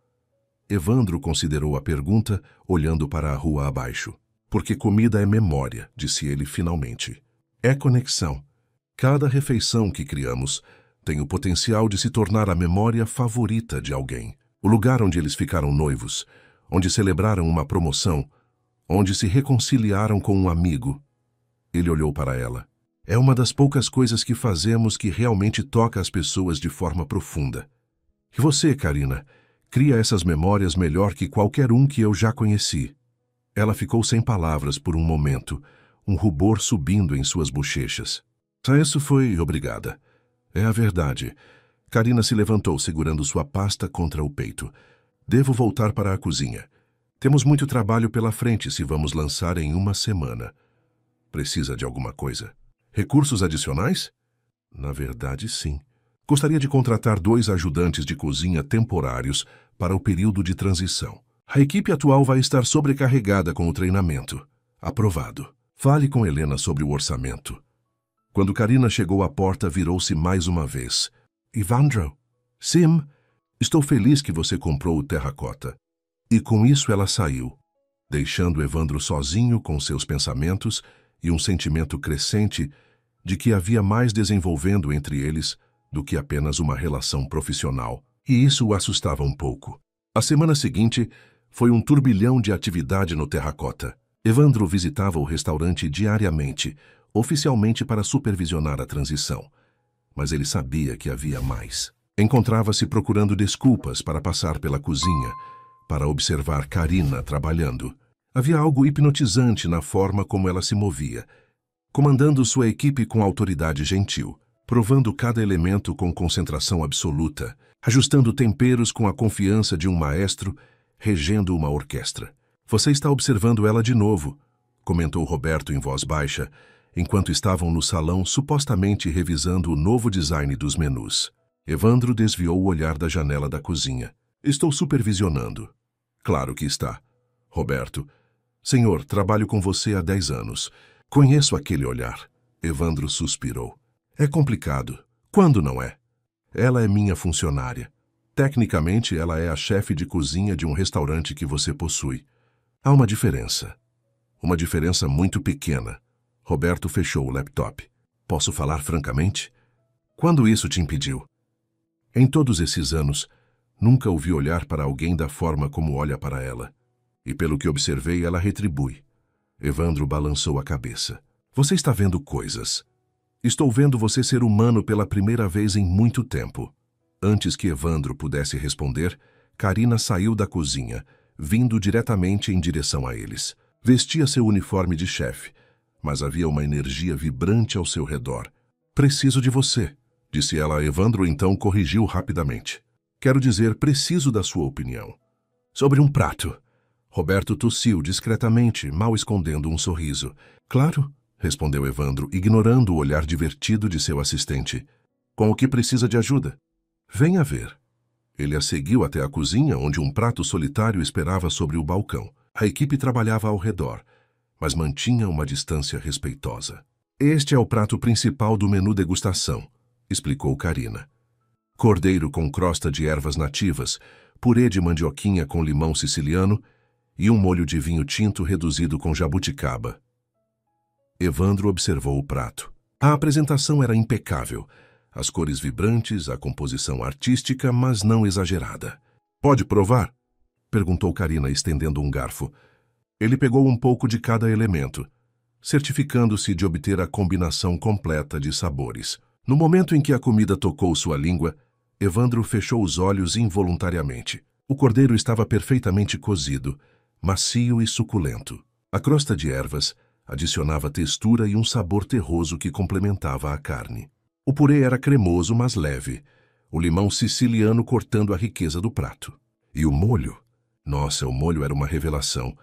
Evandro considerou a pergunta, olhando para a rua abaixo. Porque comida é memória, disse ele finalmente. É conexão. Cada refeição que criamos tem o potencial de se tornar a memória favorita de alguém. O lugar onde eles ficaram noivos, onde celebraram uma promoção, onde se reconciliaram com um amigo. Ele olhou para ela. É uma das poucas coisas que fazemos que realmente toca as pessoas de forma profunda. E você, Karina, cria essas memórias melhor que qualquer um que eu já conheci. Ela ficou sem palavras por um momento, um rubor subindo em suas bochechas. Isso foi obrigada. É a verdade. Karina se levantou, segurando sua pasta contra o peito. Devo voltar para a cozinha. Temos muito trabalho pela frente se vamos lançar em uma semana. Precisa de alguma coisa? Recursos adicionais? Na verdade, sim. Gostaria de contratar 2 ajudantes de cozinha temporários para o período de transição. A equipe atual vai estar sobrecarregada com o treinamento. Aprovado. Fale com Helena sobre o orçamento. Quando Karina chegou à porta, virou-se mais uma vez. Evandro. Sim, estou feliz que você comprou o terracota. E com isso ela saiu, deixando Evandro sozinho com seus pensamentos e um sentimento crescente de que havia mais desenvolvendo entre eles do que apenas uma relação profissional. E isso o assustava um pouco. A semana seguinte foi um turbilhão de atividade no terracota. Evandro visitava o restaurante diariamente, oficialmente para supervisionar a transição. Mas ele sabia que havia mais. Encontrava-se procurando desculpas para passar pela cozinha, para observar Karina trabalhando. Havia algo hipnotizante na forma como ela se movia, comandando sua equipe com autoridade gentil, provando cada elemento com concentração absoluta, ajustando temperos com a confiança de um maestro, regendo uma orquestra. Você está observando ela de novo, comentou Roberto em voz baixa, enquanto estavam no salão supostamente revisando o novo design dos menus. Evandro desviou o olhar da janela da cozinha. Estou supervisionando. Claro que está. Roberto. Senhor, trabalho com você há 10 anos. Conheço aquele olhar. Evandro suspirou. É complicado. Quando não é? Ela é minha funcionária. Tecnicamente, ela é a chefe de cozinha de um restaurante que você possui. Há uma diferença. Uma diferença muito pequena. Roberto fechou o laptop. Posso falar francamente? Quando isso te impediu? Em todos esses anos, nunca ouvi olhar para alguém da forma como olha para ela. E pelo que observei, ela retribui. Evandro balançou a cabeça. Você está vendo coisas. Estou vendo você ser humano pela primeira vez em muito tempo. Antes que Evandro pudesse responder, Karina saiu da cozinha, vindo diretamente em direção a eles. Vestia seu uniforme de chefe, mas havia uma energia vibrante ao seu redor. Preciso de você, disse ela a Evandro, então corrigiu rapidamente. Quero dizer, preciso da sua opinião. Sobre um prato. Roberto tossiu discretamente, mal escondendo um sorriso. Claro, respondeu Evandro, ignorando o olhar divertido de seu assistente. Com o que precisa de ajuda? Venha ver. Ele a seguiu até a cozinha, onde um prato solitário esperava sobre o balcão. A equipe trabalhava ao redor, mas mantinha uma distância respeitosa. Este é o prato principal do menu degustação, explicou Karina. Cordeiro com crosta de ervas nativas, purê de mandioquinha com limão siciliano e um molho de vinho tinto reduzido com jabuticaba. Evandro observou o prato. A apresentação era impecável. As cores vibrantes, a composição artística, mas não exagerada. Pode provar? Perguntou Karina, estendendo um garfo. Ele pegou um pouco de cada elemento, certificando-se de obter a combinação completa de sabores. No momento em que a comida tocou sua língua, Evandro fechou os olhos involuntariamente. O cordeiro estava perfeitamente cozido, macio e suculento. A crosta de ervas adicionava textura e um sabor terroso que complementava a carne. O purê era cremoso, mas leve, o limão siciliano cortando a riqueza do prato. E o molho? Nossa, o molho era uma revelação.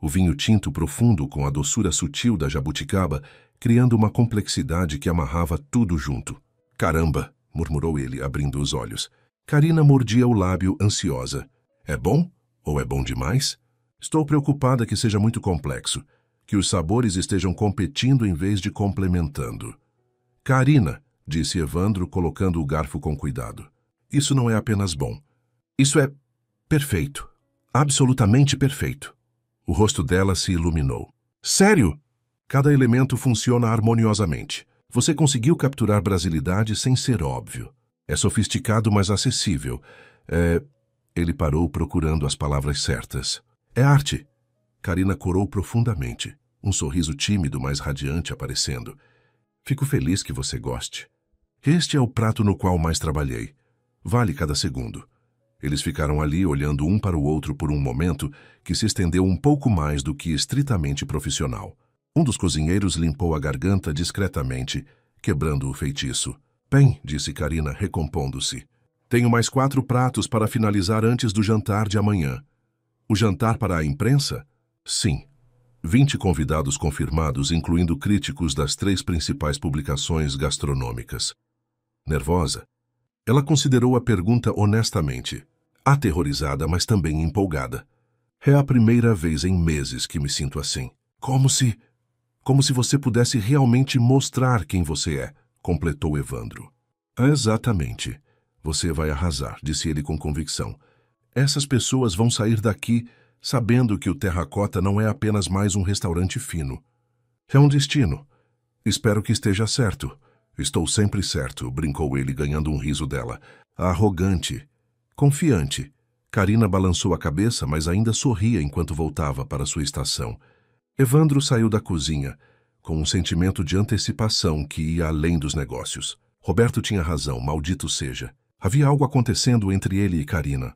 O vinho tinto profundo com a doçura sutil da jabuticaba, criando uma complexidade que amarrava tudo junto. Caramba, murmurou ele, abrindo os olhos. Karina mordia o lábio, ansiosa. É bom? Ou é bom demais? Estou preocupada que seja muito complexo, que os sabores estejam competindo em vez de complementando. Karina, disse Evandro, colocando o garfo com cuidado. Isso não é apenas bom. Isso é perfeito. Absolutamente perfeito. O rosto dela se iluminou. Sério? Cada elemento funciona harmoniosamente. Você conseguiu capturar brasilidade sem ser óbvio. É sofisticado, mas acessível. Ele parou procurando as palavras certas. É arte. Karina corou profundamente, um sorriso tímido, mas radiante aparecendo. Fico feliz que você goste. Este é o prato no qual mais trabalhei. Vale cada segundo. Eles ficaram ali olhando um para o outro por um momento que se estendeu um pouco mais do que estritamente profissional. Um dos cozinheiros limpou a garganta discretamente, quebrando o feitiço. Bem, disse Karina, recompondo-se. Tenho mais 4 pratos para finalizar antes do jantar de amanhã. O jantar para a imprensa? Sim. 20 convidados confirmados, incluindo críticos das 3 principais publicações gastronômicas. Nervosa, ela considerou a pergunta honestamente, aterrorizada, mas também empolgada. É a primeira vez em meses que me sinto assim. Como se você pudesse realmente mostrar quem você é, completou Evandro. Exatamente. Você vai arrasar, disse ele com convicção. Essas pessoas vão sair daqui sabendo que o Terracota não é apenas mais um restaurante fino. É um destino. Espero que esteja certo. Estou sempre certo, brincou ele, ganhando um riso dela. Arrogante. Confiante. Karina balançou a cabeça, mas ainda sorria enquanto voltava para sua estação. Evandro saiu da cozinha, com um sentimento de antecipação que ia além dos negócios. Roberto tinha razão, maldito seja. Havia algo acontecendo entre ele e Karina.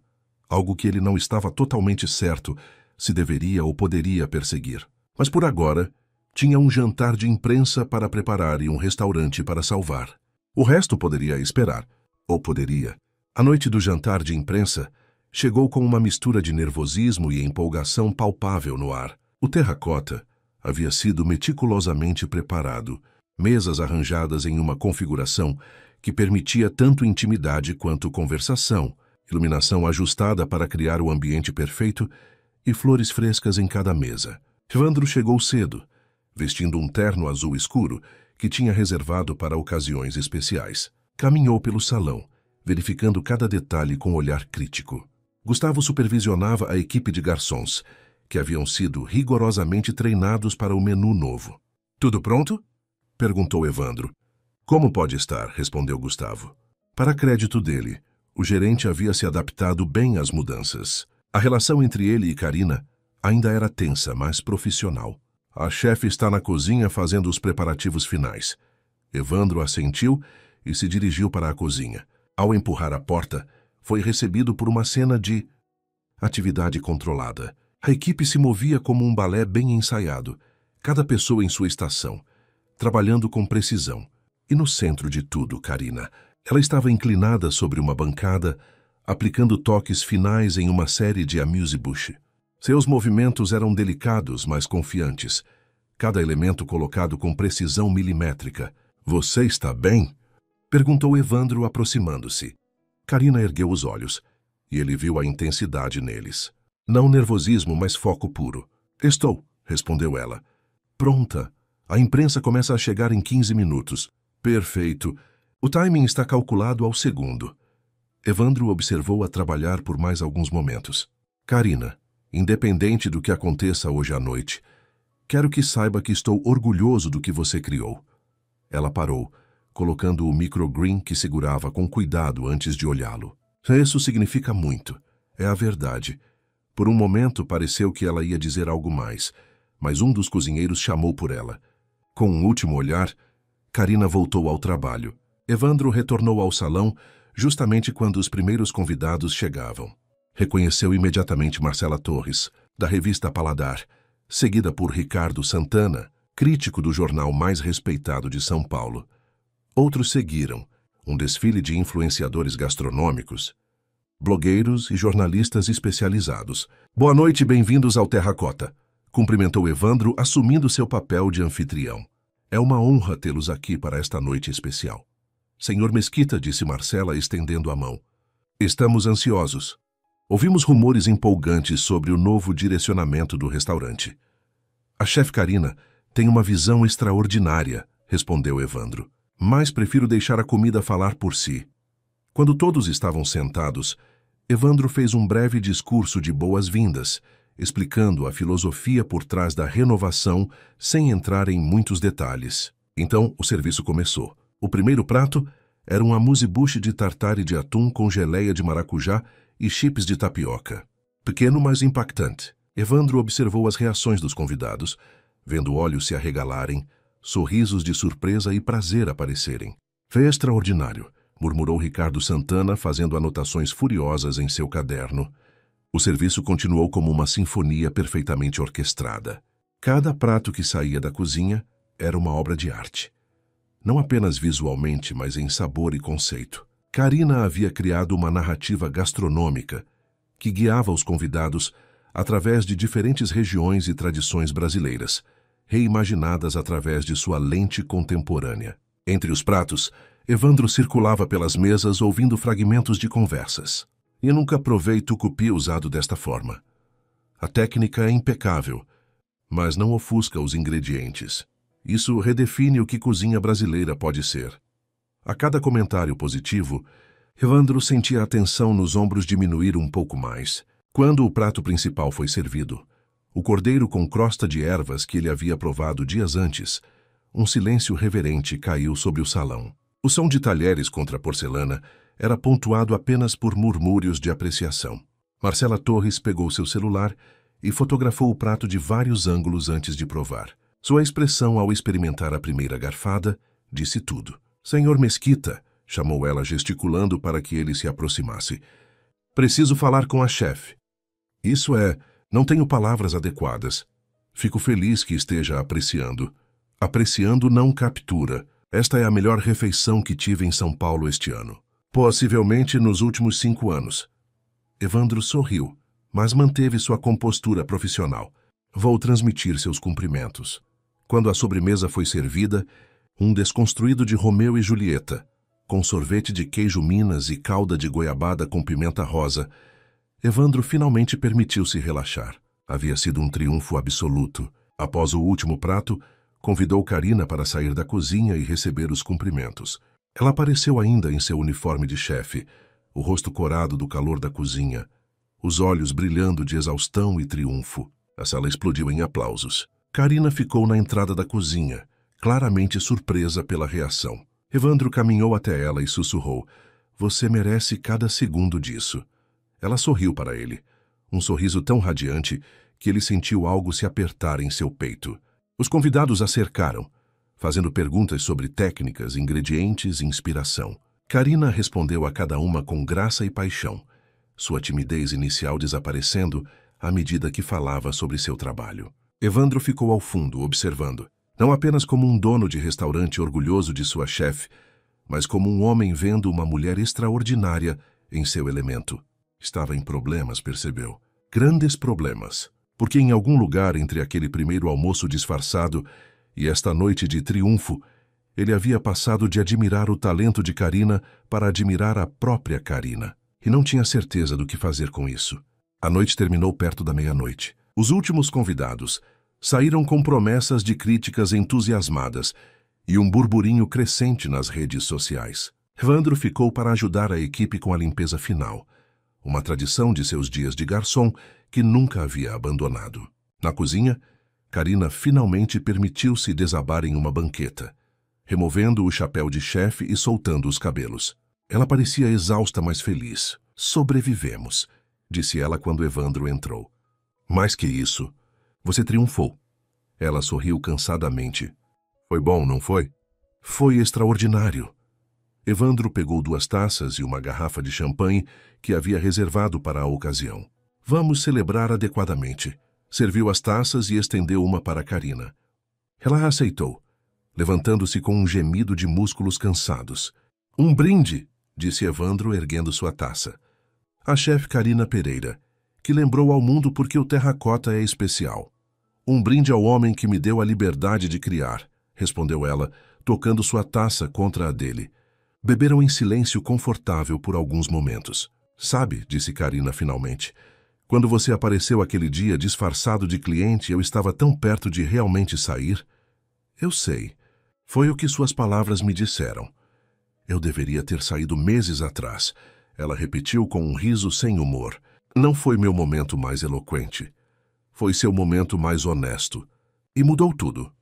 Algo que ele não estava totalmente certo se deveria ou poderia perseguir. Mas por agora, tinha um jantar de imprensa para preparar e um restaurante para salvar. O resto poderia esperar. Ou poderia. A noite do jantar de imprensa chegou com uma mistura de nervosismo e empolgação palpável no ar. O Terracota havia sido meticulosamente preparado, mesas arranjadas em uma configuração que permitia tanto intimidade quanto conversação, iluminação ajustada para criar o ambiente perfeito e flores frescas em cada mesa. Evandro chegou cedo, vestindo um terno azul escuro que tinha reservado para ocasiões especiais. Caminhou pelo salão, verificando cada detalhe com olhar crítico. Gustavo supervisionava a equipe de garçons, que haviam sido rigorosamente treinados para o menu novo. Tudo pronto? Perguntou Evandro. Como pode estar? Respondeu Gustavo. Para crédito dele, o gerente havia se adaptado bem às mudanças. A relação entre ele e Karina ainda era tensa, mas profissional. A chefe está na cozinha fazendo os preparativos finais. Evandro assentiu e se dirigiu para a cozinha. Ao empurrar a porta, foi recebido por uma cena de atividade controlada. A equipe se movia como um balé bem ensaiado, cada pessoa em sua estação, trabalhando com precisão. E no centro de tudo, Karina. Ela estava inclinada sobre uma bancada, aplicando toques finais em uma série de amuse-bouche. Seus movimentos eram delicados, mas confiantes. Cada elemento colocado com precisão milimétrica. Você está bem? Perguntou Evandro, aproximando-se. Karina ergueu os olhos, e ele viu a intensidade neles. Não nervosismo, mas foco puro. Estou, respondeu ela. Pronta. A imprensa começa a chegar em 15 minutos. Perfeito. O timing está calculado ao segundo. Evandro observou-a trabalhar por mais alguns momentos. Karina, independente do que aconteça hoje à noite, quero que saiba que estou orgulhoso do que você criou. Ela parou, colocando o microgreen que segurava com cuidado antes de olhá-lo. Isso significa muito. É a verdade. Por um momento pareceu que ela ia dizer algo mais, mas um dos cozinheiros chamou por ela. Com um último olhar, Karina voltou ao trabalho. Evandro retornou ao salão justamente quando os primeiros convidados chegavam. Reconheceu imediatamente Marcela Torres, da revista Paladar, seguida por Ricardo Santana, crítico do jornal mais respeitado de São Paulo. Outros seguiram, um desfile de influenciadores gastronômicos, blogueiros e jornalistas especializados. Boa noite e bem-vindos ao Terracota, cumprimentou Evandro, assumindo seu papel de anfitrião. É uma honra tê-los aqui para esta noite especial. Senhor Mesquita, disse Marcela, estendendo a mão. Estamos ansiosos. Ouvimos rumores empolgantes sobre o novo direcionamento do restaurante. A chefe Karina tem uma visão extraordinária, respondeu Evandro. Mas prefiro deixar a comida falar por si. Quando todos estavam sentados, Evandro fez um breve discurso de boas-vindas, explicando a filosofia por trás da renovação sem entrar em muitos detalhes. Então, o serviço começou. O primeiro prato era um amuse-bouche de tartare de atum com geleia de maracujá e chips de tapioca. Pequeno, mas impactante. Evandro observou as reações dos convidados, vendo olhos se arregalarem, sorrisos de surpresa e prazer aparecerem. Foi extraordinário, murmurou Ricardo Santana, fazendo anotações furiosas em seu caderno. O serviço continuou como uma sinfonia perfeitamente orquestrada. Cada prato que saía da cozinha era uma obra de arte. Não apenas visualmente, mas em sabor e conceito. Karina havia criado uma narrativa gastronômica que guiava os convidados através de diferentes regiões e tradições brasileiras, reimaginadas através de sua lente contemporânea. Entre os pratos, Evandro circulava pelas mesas ouvindo fragmentos de conversas. E nunca provei tucupi usado desta forma. A técnica é impecável, mas não ofusca os ingredientes. Isso redefine o que cozinha brasileira pode ser. A cada comentário positivo, Evandro sentia a tensão nos ombros diminuir um pouco mais. Quando o prato principal foi servido, o cordeiro com crosta de ervas que ele havia provado dias antes, um silêncio reverente caiu sobre o salão. O som de talheres contra a porcelana era pontuado apenas por murmúrios de apreciação. Marcela Torres pegou seu celular e fotografou o prato de vários ângulos antes de provar. Sua expressão ao experimentar a primeira garfada disse tudo. "Senhor Mesquita", chamou ela gesticulando para que ele se aproximasse. "Preciso falar com a chefe." "Isso é, não tenho palavras adequadas. Fico feliz que esteja apreciando. Apreciando não captura. Esta é a melhor refeição que tive em São Paulo este ano. Possivelmente nos últimos 5 anos. Evandro sorriu, mas manteve sua compostura profissional. "Vou transmitir seus cumprimentos." Quando a sobremesa foi servida, um desconstruído de Romeu e Julieta, com sorvete de queijo Minas e calda de goiabada com pimenta rosa, Evandro finalmente permitiu-se relaxar. Havia sido um triunfo absoluto. Após o último prato, convidou Karina para sair da cozinha e receber os cumprimentos. Ela apareceu ainda em seu uniforme de chefe, o rosto corado do calor da cozinha, os olhos brilhando de exaustão e triunfo. A sala explodiu em aplausos. Karina ficou na entrada da cozinha, claramente surpresa pela reação. Evandro caminhou até ela e sussurrou: "Você merece cada segundo disso." Ela sorriu para ele, um sorriso tão radiante que ele sentiu algo se apertar em seu peito. Os convidados a cercaram, fazendo perguntas sobre técnicas, ingredientes e inspiração. Karina respondeu a cada uma com graça e paixão, sua timidez inicial desaparecendo à medida que falava sobre seu trabalho. Evandro ficou ao fundo, observando, não apenas como um dono de restaurante orgulhoso de sua chefe, mas como um homem vendo uma mulher extraordinária em seu elemento. Estava em problemas, percebeu. Grandes problemas. Porque em algum lugar entre aquele primeiro almoço disfarçado e esta noite de triunfo, ele havia passado de admirar o talento de Karina para admirar a própria Karina. E não tinha certeza do que fazer com isso. A noite terminou perto da meia-noite. Os últimos convidados saíram com promessas de críticas entusiasmadas e um burburinho crescente nas redes sociais. Evandro ficou para ajudar a equipe com a limpeza final, uma tradição de seus dias de garçom que nunca havia abandonado. Na cozinha, Karina finalmente permitiu-se desabar em uma banqueta, removendo o chapéu de chefe e soltando os cabelos. Ela parecia exausta, mas feliz. "Sobrevivemos", disse ela quando Evandro entrou. "Mais que isso, você triunfou." Ela sorriu cansadamente. "Foi bom, não foi?" "Foi extraordinário." Evandro pegou 2 taças e uma garrafa de champanhe que havia reservado para a ocasião. "Vamos celebrar adequadamente." Serviu as taças e estendeu uma para Karina. Ela aceitou, levantando-se com um gemido de músculos cansados. "Um brinde", disse Evandro, erguendo sua taça. "A chefe Karina Pereira, que lembrou ao mundo porque o terracota é especial." "Um brinde ao homem que me deu a liberdade de criar", respondeu ela, tocando sua taça contra a dele. Beberam em silêncio confortável por alguns momentos. "Sabe", disse Karina finalmente, "quando você apareceu aquele dia disfarçado de cliente, eu estava tão perto de realmente sair." "Eu sei. Foi o que suas palavras me disseram." "Eu deveria ter saído meses atrás", ela repetiu com um riso sem humor. "Não foi meu momento mais eloquente. Foi seu momento mais honesto. E mudou tudo."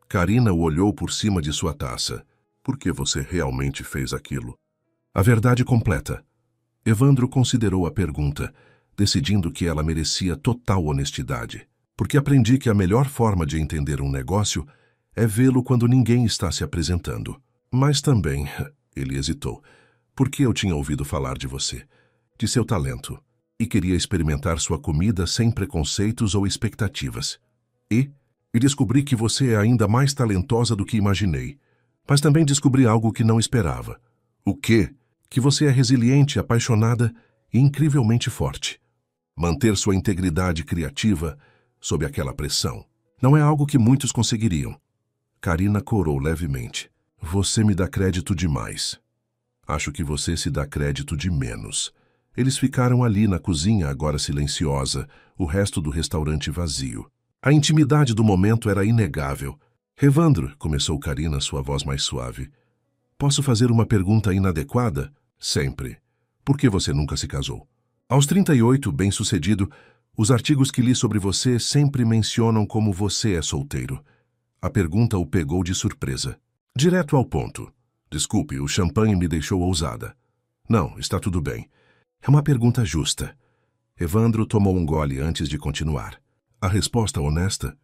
Karina o olhou por cima de sua taça. "Por que você realmente fez aquilo?" "A verdade completa." Evandro considerou a pergunta, decidindo que ela merecia total honestidade. "Porque aprendi que a melhor forma de entender um negócio é vê-lo quando ninguém está se apresentando. Mas também," ele hesitou, "porque eu tinha ouvido falar de você, de seu talento, e queria experimentar sua comida sem preconceitos ou expectativas." E E descobri que você é ainda mais talentosa do que imaginei. Mas também descobri algo que não esperava. O quê? Que você é resiliente, apaixonada e incrivelmente forte. Manter sua integridade criativa sob aquela pressão não é algo que muitos conseguiriam. Karina corou levemente. Você me dá crédito demais. Acho que você se dá crédito de menos. Eles ficaram ali na cozinha, agora silenciosa, o resto do restaurante vazio. A intimidade do momento era inegável. Evandro, começou Karina, sua voz mais suave. Posso fazer uma pergunta inadequada? Sempre. Por que você nunca se casou? Aos 38, bem-sucedido, os artigos que li sobre você sempre mencionam como você é solteiro. A pergunta o pegou de surpresa. Direto ao ponto. Desculpe, o champanhe me deixou ousada. Não, está tudo bem. É uma pergunta justa. Evandro tomou um gole antes de continuar. A resposta honesta?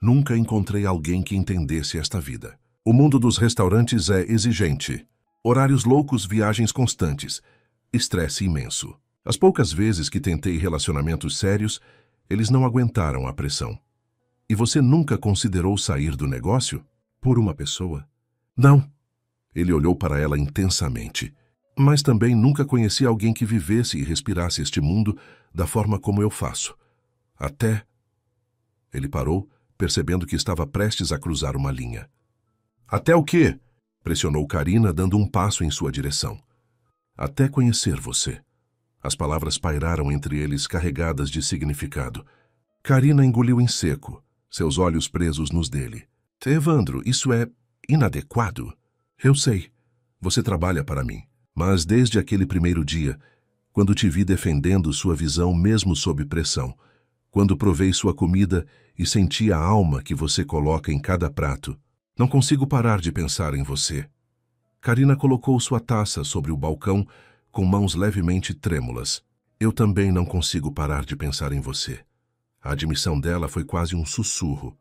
Nunca encontrei alguém que entendesse esta vida. O mundo dos restaurantes é exigente. Horários loucos, viagens constantes. Estresse imenso. As poucas vezes que tentei relacionamentos sérios, eles não aguentaram a pressão. E você nunca considerou sair do negócio? Por uma pessoa? Não. Ele olhou para ela intensamente. Mas também nunca conheci alguém que vivesse e respirasse este mundo da forma como eu faço. Até... Ele parou, percebendo que estava prestes a cruzar uma linha. Até o quê? Pressionou Karina, dando um passo em sua direção. Até conhecer você. As palavras pairaram entre eles, carregadas de significado. Karina engoliu em seco, seus olhos presos nos dele. Evandro, isso é inadequado. Eu sei. Você trabalha para mim. Mas desde aquele primeiro dia, quando te vi defendendo sua visão mesmo sob pressão, quando provei sua comida e senti a alma que você coloca em cada prato, não consigo parar de pensar em você. Karina colocou sua taça sobre o balcão com mãos levemente trêmulas. Eu também não consigo parar de pensar em você. A admissão dela foi quase um sussurro,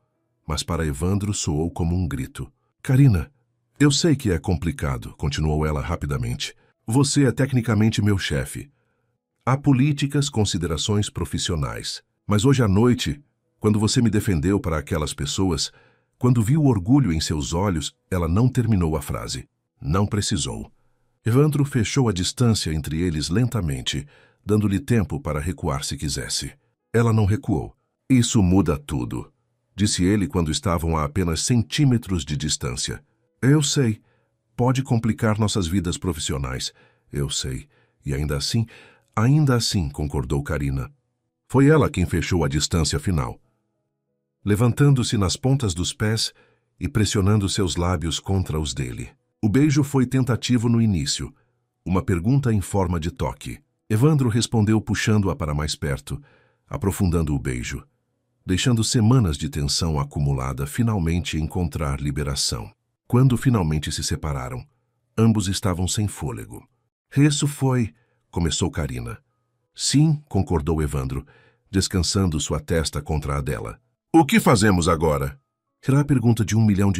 mas para Evandro soou como um grito. Karina, eu sei que é complicado, continuou ela rapidamente. Você é tecnicamente meu chefe. Há políticas, considerações profissionais. Mas hoje à noite, quando você me defendeu para aquelas pessoas, quando vi o orgulho em seus olhos, ela não terminou a frase. Não precisou. Evandro fechou a distância entre eles lentamente, dando-lhe tempo para recuar se quisesse. Ela não recuou. Isso muda tudo, disse ele quando estavam a apenas centímetros de distância. Eu sei. Pode complicar nossas vidas profissionais. Eu sei. E ainda assim, concordou Karina. Foi ela quem fechou a distância final. Levantando-se nas pontas dos pés e pressionando seus lábios contra os dele. O beijo foi tentativo no início, uma pergunta em forma de toque. Evandro respondeu puxando-a para mais perto, aprofundando o beijo, deixando semanas de tensão acumulada finalmente encontrar liberação. Quando finalmente se separaram, ambos estavam sem fôlego. Isso foi... começou Karina. Sim, concordou Evandro, descansando sua testa contra a dela. O que fazemos agora? Era a pergunta de R$1 milhão,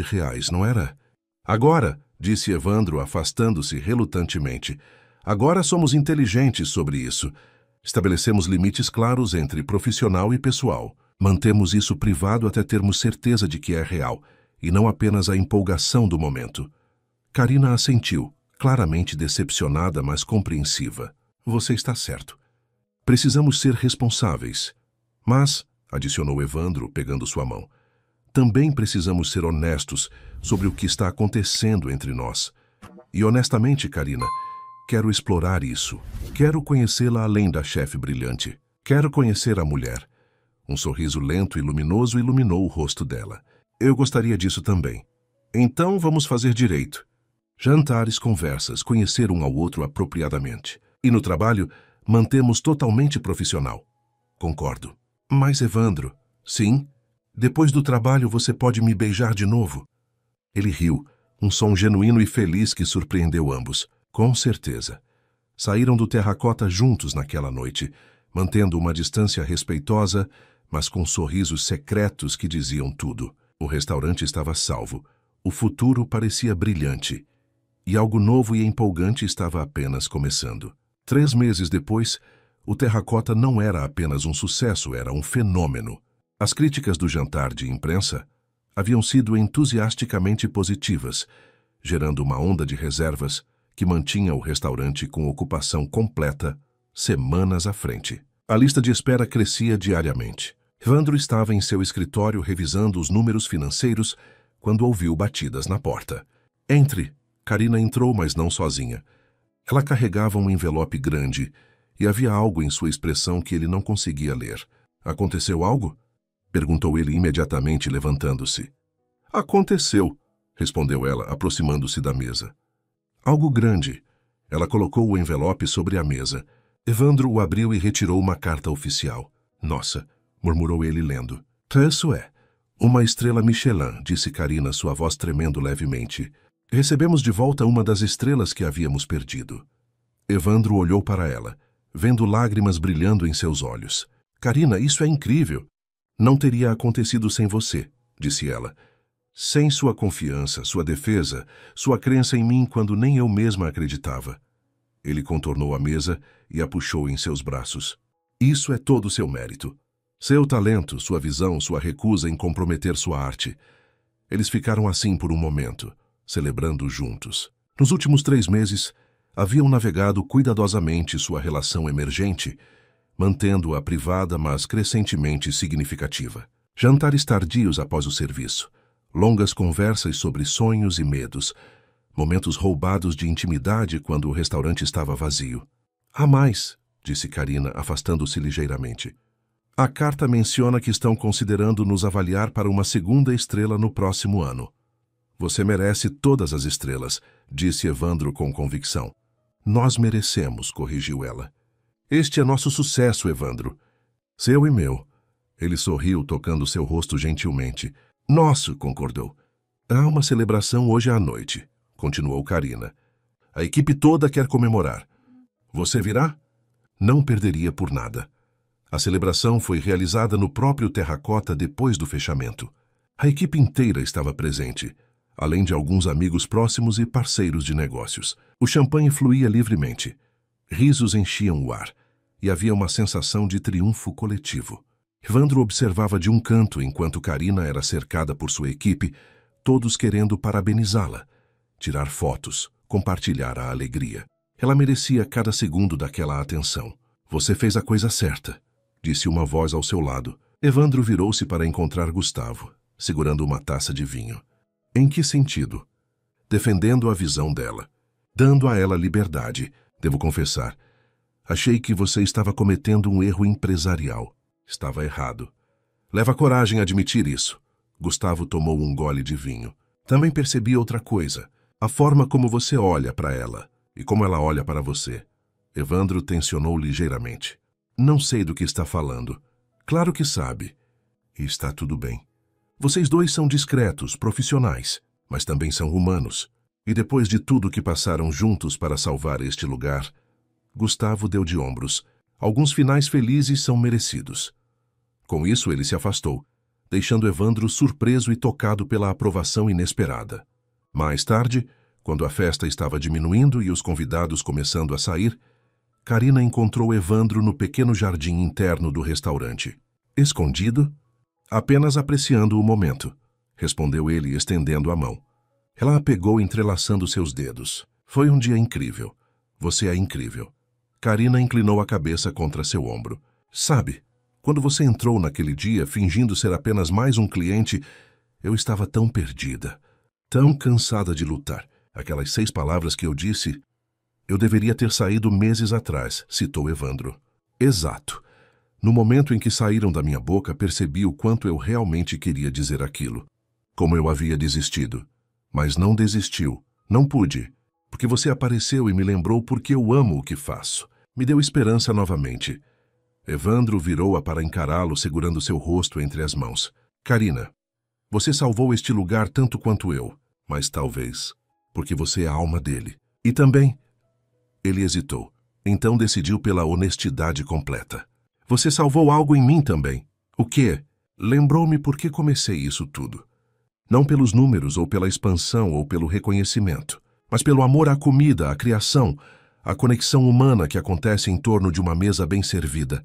não era? Agora, disse Evandro, afastando-se relutantemente. Agora somos inteligentes sobre isso. Estabelecemos limites claros entre profissional e pessoal. Mantemos isso privado até termos certeza de que é real, e não apenas a empolgação do momento. Karina assentiu, claramente decepcionada, mas compreensiva. Você está certo. Precisamos ser responsáveis. Mas, adicionou Evandro, pegando sua mão, também precisamos ser honestos sobre o que está acontecendo entre nós. E honestamente, Karina, quero explorar isso. Quero conhecê-la além da chefe brilhante. Quero conhecer a mulher. Um sorriso lento e luminoso iluminou o rosto dela. Eu gostaria disso também. Então vamos fazer direito. Jantares, conversas, conhecer um ao outro apropriadamente. E no trabalho, mantemos totalmente profissional. Concordo. Mas, Evandro, sim? Depois do trabalho você pode me beijar de novo? Ele riu, um som genuíno e feliz que surpreendeu ambos. Com certeza. Saíram do terracota juntos naquela noite, mantendo uma distância respeitosa, mas com sorrisos secretos que diziam tudo. O restaurante estava salvo. O futuro parecia brilhante. E algo novo e empolgante estava apenas começando. 3 meses depois, o terracota não era apenas um sucesso, era um fenômeno. As críticas do jantar de imprensa haviam sido entusiasticamente positivas, gerando uma onda de reservas que mantinha o restaurante com ocupação completa semanas à frente. A lista de espera crescia diariamente. Evandro estava em seu escritório revisando os números financeiros quando ouviu batidas na porta. Entre! Karina entrou, mas não sozinha. Ela carregava um envelope grande e havia algo em sua expressão que ele não conseguia ler. Aconteceu algo? Perguntou ele imediatamente, levantando-se. Aconteceu, respondeu ela, aproximando-se da mesa. Algo grande. Ela colocou o envelope sobre a mesa. Evandro o abriu e retirou uma carta oficial. Nossa, murmurou ele lendo. Isso é. Uma estrela Michelin, disse Karina, sua voz tremendo levemente. Recebemos de volta uma das estrelas que havíamos perdido. Evandro olhou para ela, vendo lágrimas brilhando em seus olhos. Karina, isso é incrível. Não teria acontecido sem você, disse ela. Sem sua confiança, sua defesa, sua crença em mim quando nem eu mesma acreditava. Ele contornou a mesa e a puxou em seus braços. Isso é todo seu mérito. Seu talento, sua visão, sua recusa em comprometer sua arte. Eles ficaram assim por um momento, celebrando juntos. Nos últimos 3 meses, haviam navegado cuidadosamente sua relação emergente, mantendo-a privada, mas crescentemente significativa. Jantares tardios após o serviço, longas conversas sobre sonhos e medos, momentos roubados de intimidade quando o restaurante estava vazio. Há mais, disse Karina, afastando-se ligeiramente. A carta menciona que estão considerando nos avaliar para uma 2ª estrela no próximo ano. Você merece todas as estrelas, disse Evandro com convicção. Nós merecemos, corrigiu ela. Este é nosso sucesso, Evandro. Seu e meu. Ele sorriu, tocando seu rosto gentilmente. Nosso, concordou. Há uma celebração hoje à noite, continuou Karina. A equipe toda quer comemorar. Você virá? Não perderia por nada. A celebração foi realizada no próprio Terracota depois do fechamento. A equipe inteira estava presente, além de alguns amigos próximos e parceiros de negócios. O champanhe fluía livremente. Risos enchiam o ar, e havia uma sensação de triunfo coletivo. Evandro observava de um canto enquanto Karina era cercada por sua equipe, todos querendo parabenizá-la, tirar fotos, compartilhar a alegria. Ela merecia cada segundo daquela atenção. Você fez a coisa certa, disse uma voz ao seu lado. Evandro virou-se para encontrar Gustavo, segurando uma taça de vinho. Em que sentido? Defendendo a visão dela, dando a ela liberdade. Devo confessar, achei que você estava cometendo um erro empresarial. Estava errado. Leva coragem a admitir isso. Gustavo tomou um gole de vinho. Também percebi outra coisa, a forma como você olha para ela e como ela olha para você. Evandro tensionou ligeiramente. Não sei do que está falando. Claro que sabe. E está tudo bem. Vocês dois são discretos, profissionais, mas também são humanos. E depois de tudo que passaram juntos para salvar este lugar, Gustavo deu de ombros. Alguns finais felizes são merecidos. Com isso, ele se afastou, deixando Evandro surpreso e tocado pela aprovação inesperada. Mais tarde, quando a festa estava diminuindo e os convidados começando a sair, Karina encontrou Evandro no pequeno jardim interno do restaurante. Escondido? Apenas apreciando o momento, respondeu ele, estendendo a mão. Ela a pegou entrelaçando seus dedos. Foi um dia incrível. Você é incrível. Karina inclinou a cabeça contra seu ombro. Sabe, quando você entrou naquele dia, fingindo ser apenas mais um cliente, eu estava tão perdida, tão cansada de lutar. Aquelas 6 palavras que eu disse, eu deveria ter saído meses atrás, citou Evandro. Exato. No momento em que saíram da minha boca, percebi o quanto eu realmente queria dizer aquilo. Como eu havia desistido. Mas não desistiu. Não pude. Porque você apareceu e me lembrou porque eu amo o que faço. Me deu esperança novamente. Evandro virou-a para encará-lo, segurando seu rosto entre as mãos. Karina, você salvou este lugar tanto quanto eu, mas talvez porque você é a alma dele. E também... Ele hesitou. Então decidiu pela honestidade completa. Você salvou algo em mim também. O quê? Lembrou-me por que comecei isso tudo. Não pelos números ou pela expansão ou pelo reconhecimento, mas pelo amor à comida, à criação, à conexão humana que acontece em torno de uma mesa bem servida.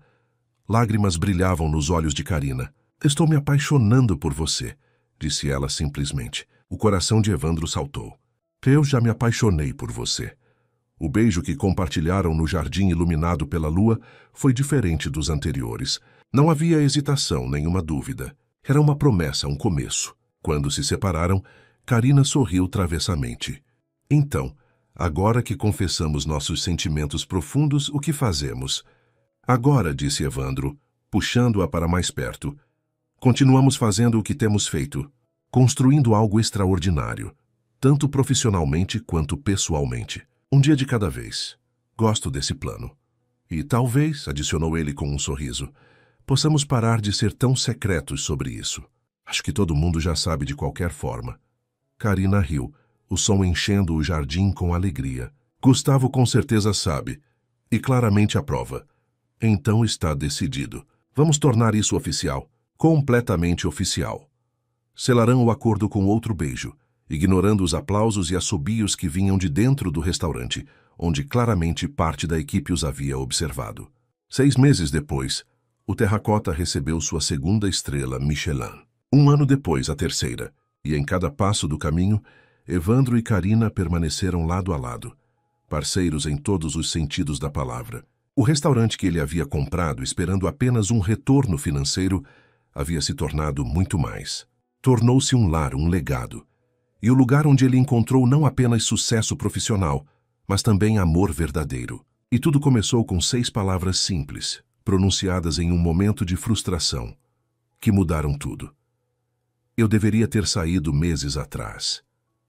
Lágrimas brilhavam nos olhos de Karina. Estou me apaixonando por você. disse ela simplesmente. O coração de Evandro saltou. Eu já me apaixonei por você. O beijo que compartilharam no jardim iluminado pela lua foi diferente dos anteriores. Não havia hesitação, nenhuma dúvida. Era uma promessa, um começo. Quando se separaram, Karina sorriu travessamente. Então, agora que confessamos nossos sentimentos profundos, o que fazemos? Agora, disse Evandro, puxando-a para mais perto. Continuamos fazendo o que temos feito, construindo algo extraordinário, tanto profissionalmente quanto pessoalmente. Um dia de cada vez. Gosto desse plano. E talvez, adicionou ele com um sorriso, possamos parar de ser tão secretos sobre isso. Acho que todo mundo já sabe de qualquer forma. Karina riu, o som enchendo o jardim com alegria. Gustavo com certeza sabe, e claramente aprova. Então está decidido. Vamos tornar isso oficial, completamente oficial. Selarão o acordo com outro beijo, ignorando os aplausos e assobios que vinham de dentro do restaurante, onde claramente parte da equipe os havia observado. 6 meses depois, o Terracota recebeu sua segunda estrela Michelin. 1 ano depois, a terceira, e em cada passo do caminho, Evandro e Karina permaneceram lado a lado, parceiros em todos os sentidos da palavra. O restaurante que ele havia comprado, esperando apenas um retorno financeiro, havia se tornado muito mais. Tornou-se um lar, um legado, e o lugar onde ele encontrou não apenas sucesso profissional, mas também amor verdadeiro. E tudo começou com 6 palavras simples, pronunciadas em um momento de frustração, que mudaram tudo. Eu deveria ter saído meses atrás.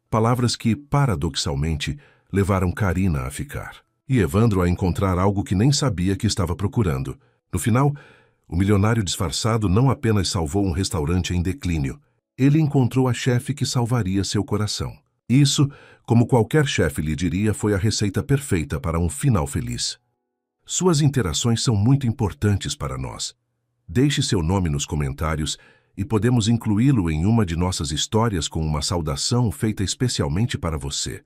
Palavras que, paradoxalmente, levaram Karina a ficar. E Evandro a encontrar algo que nem sabia que estava procurando. No final, o milionário disfarçado não apenas salvou um restaurante em declínio, ele encontrou a chefe que salvaria seu coração. Isso, como qualquer chefe lhe diria, foi a receita perfeita para um final feliz. Suas interações são muito importantes para nós. Deixe seu nome nos comentários e podemos incluí-lo em uma de nossas histórias com uma saudação feita especialmente para você.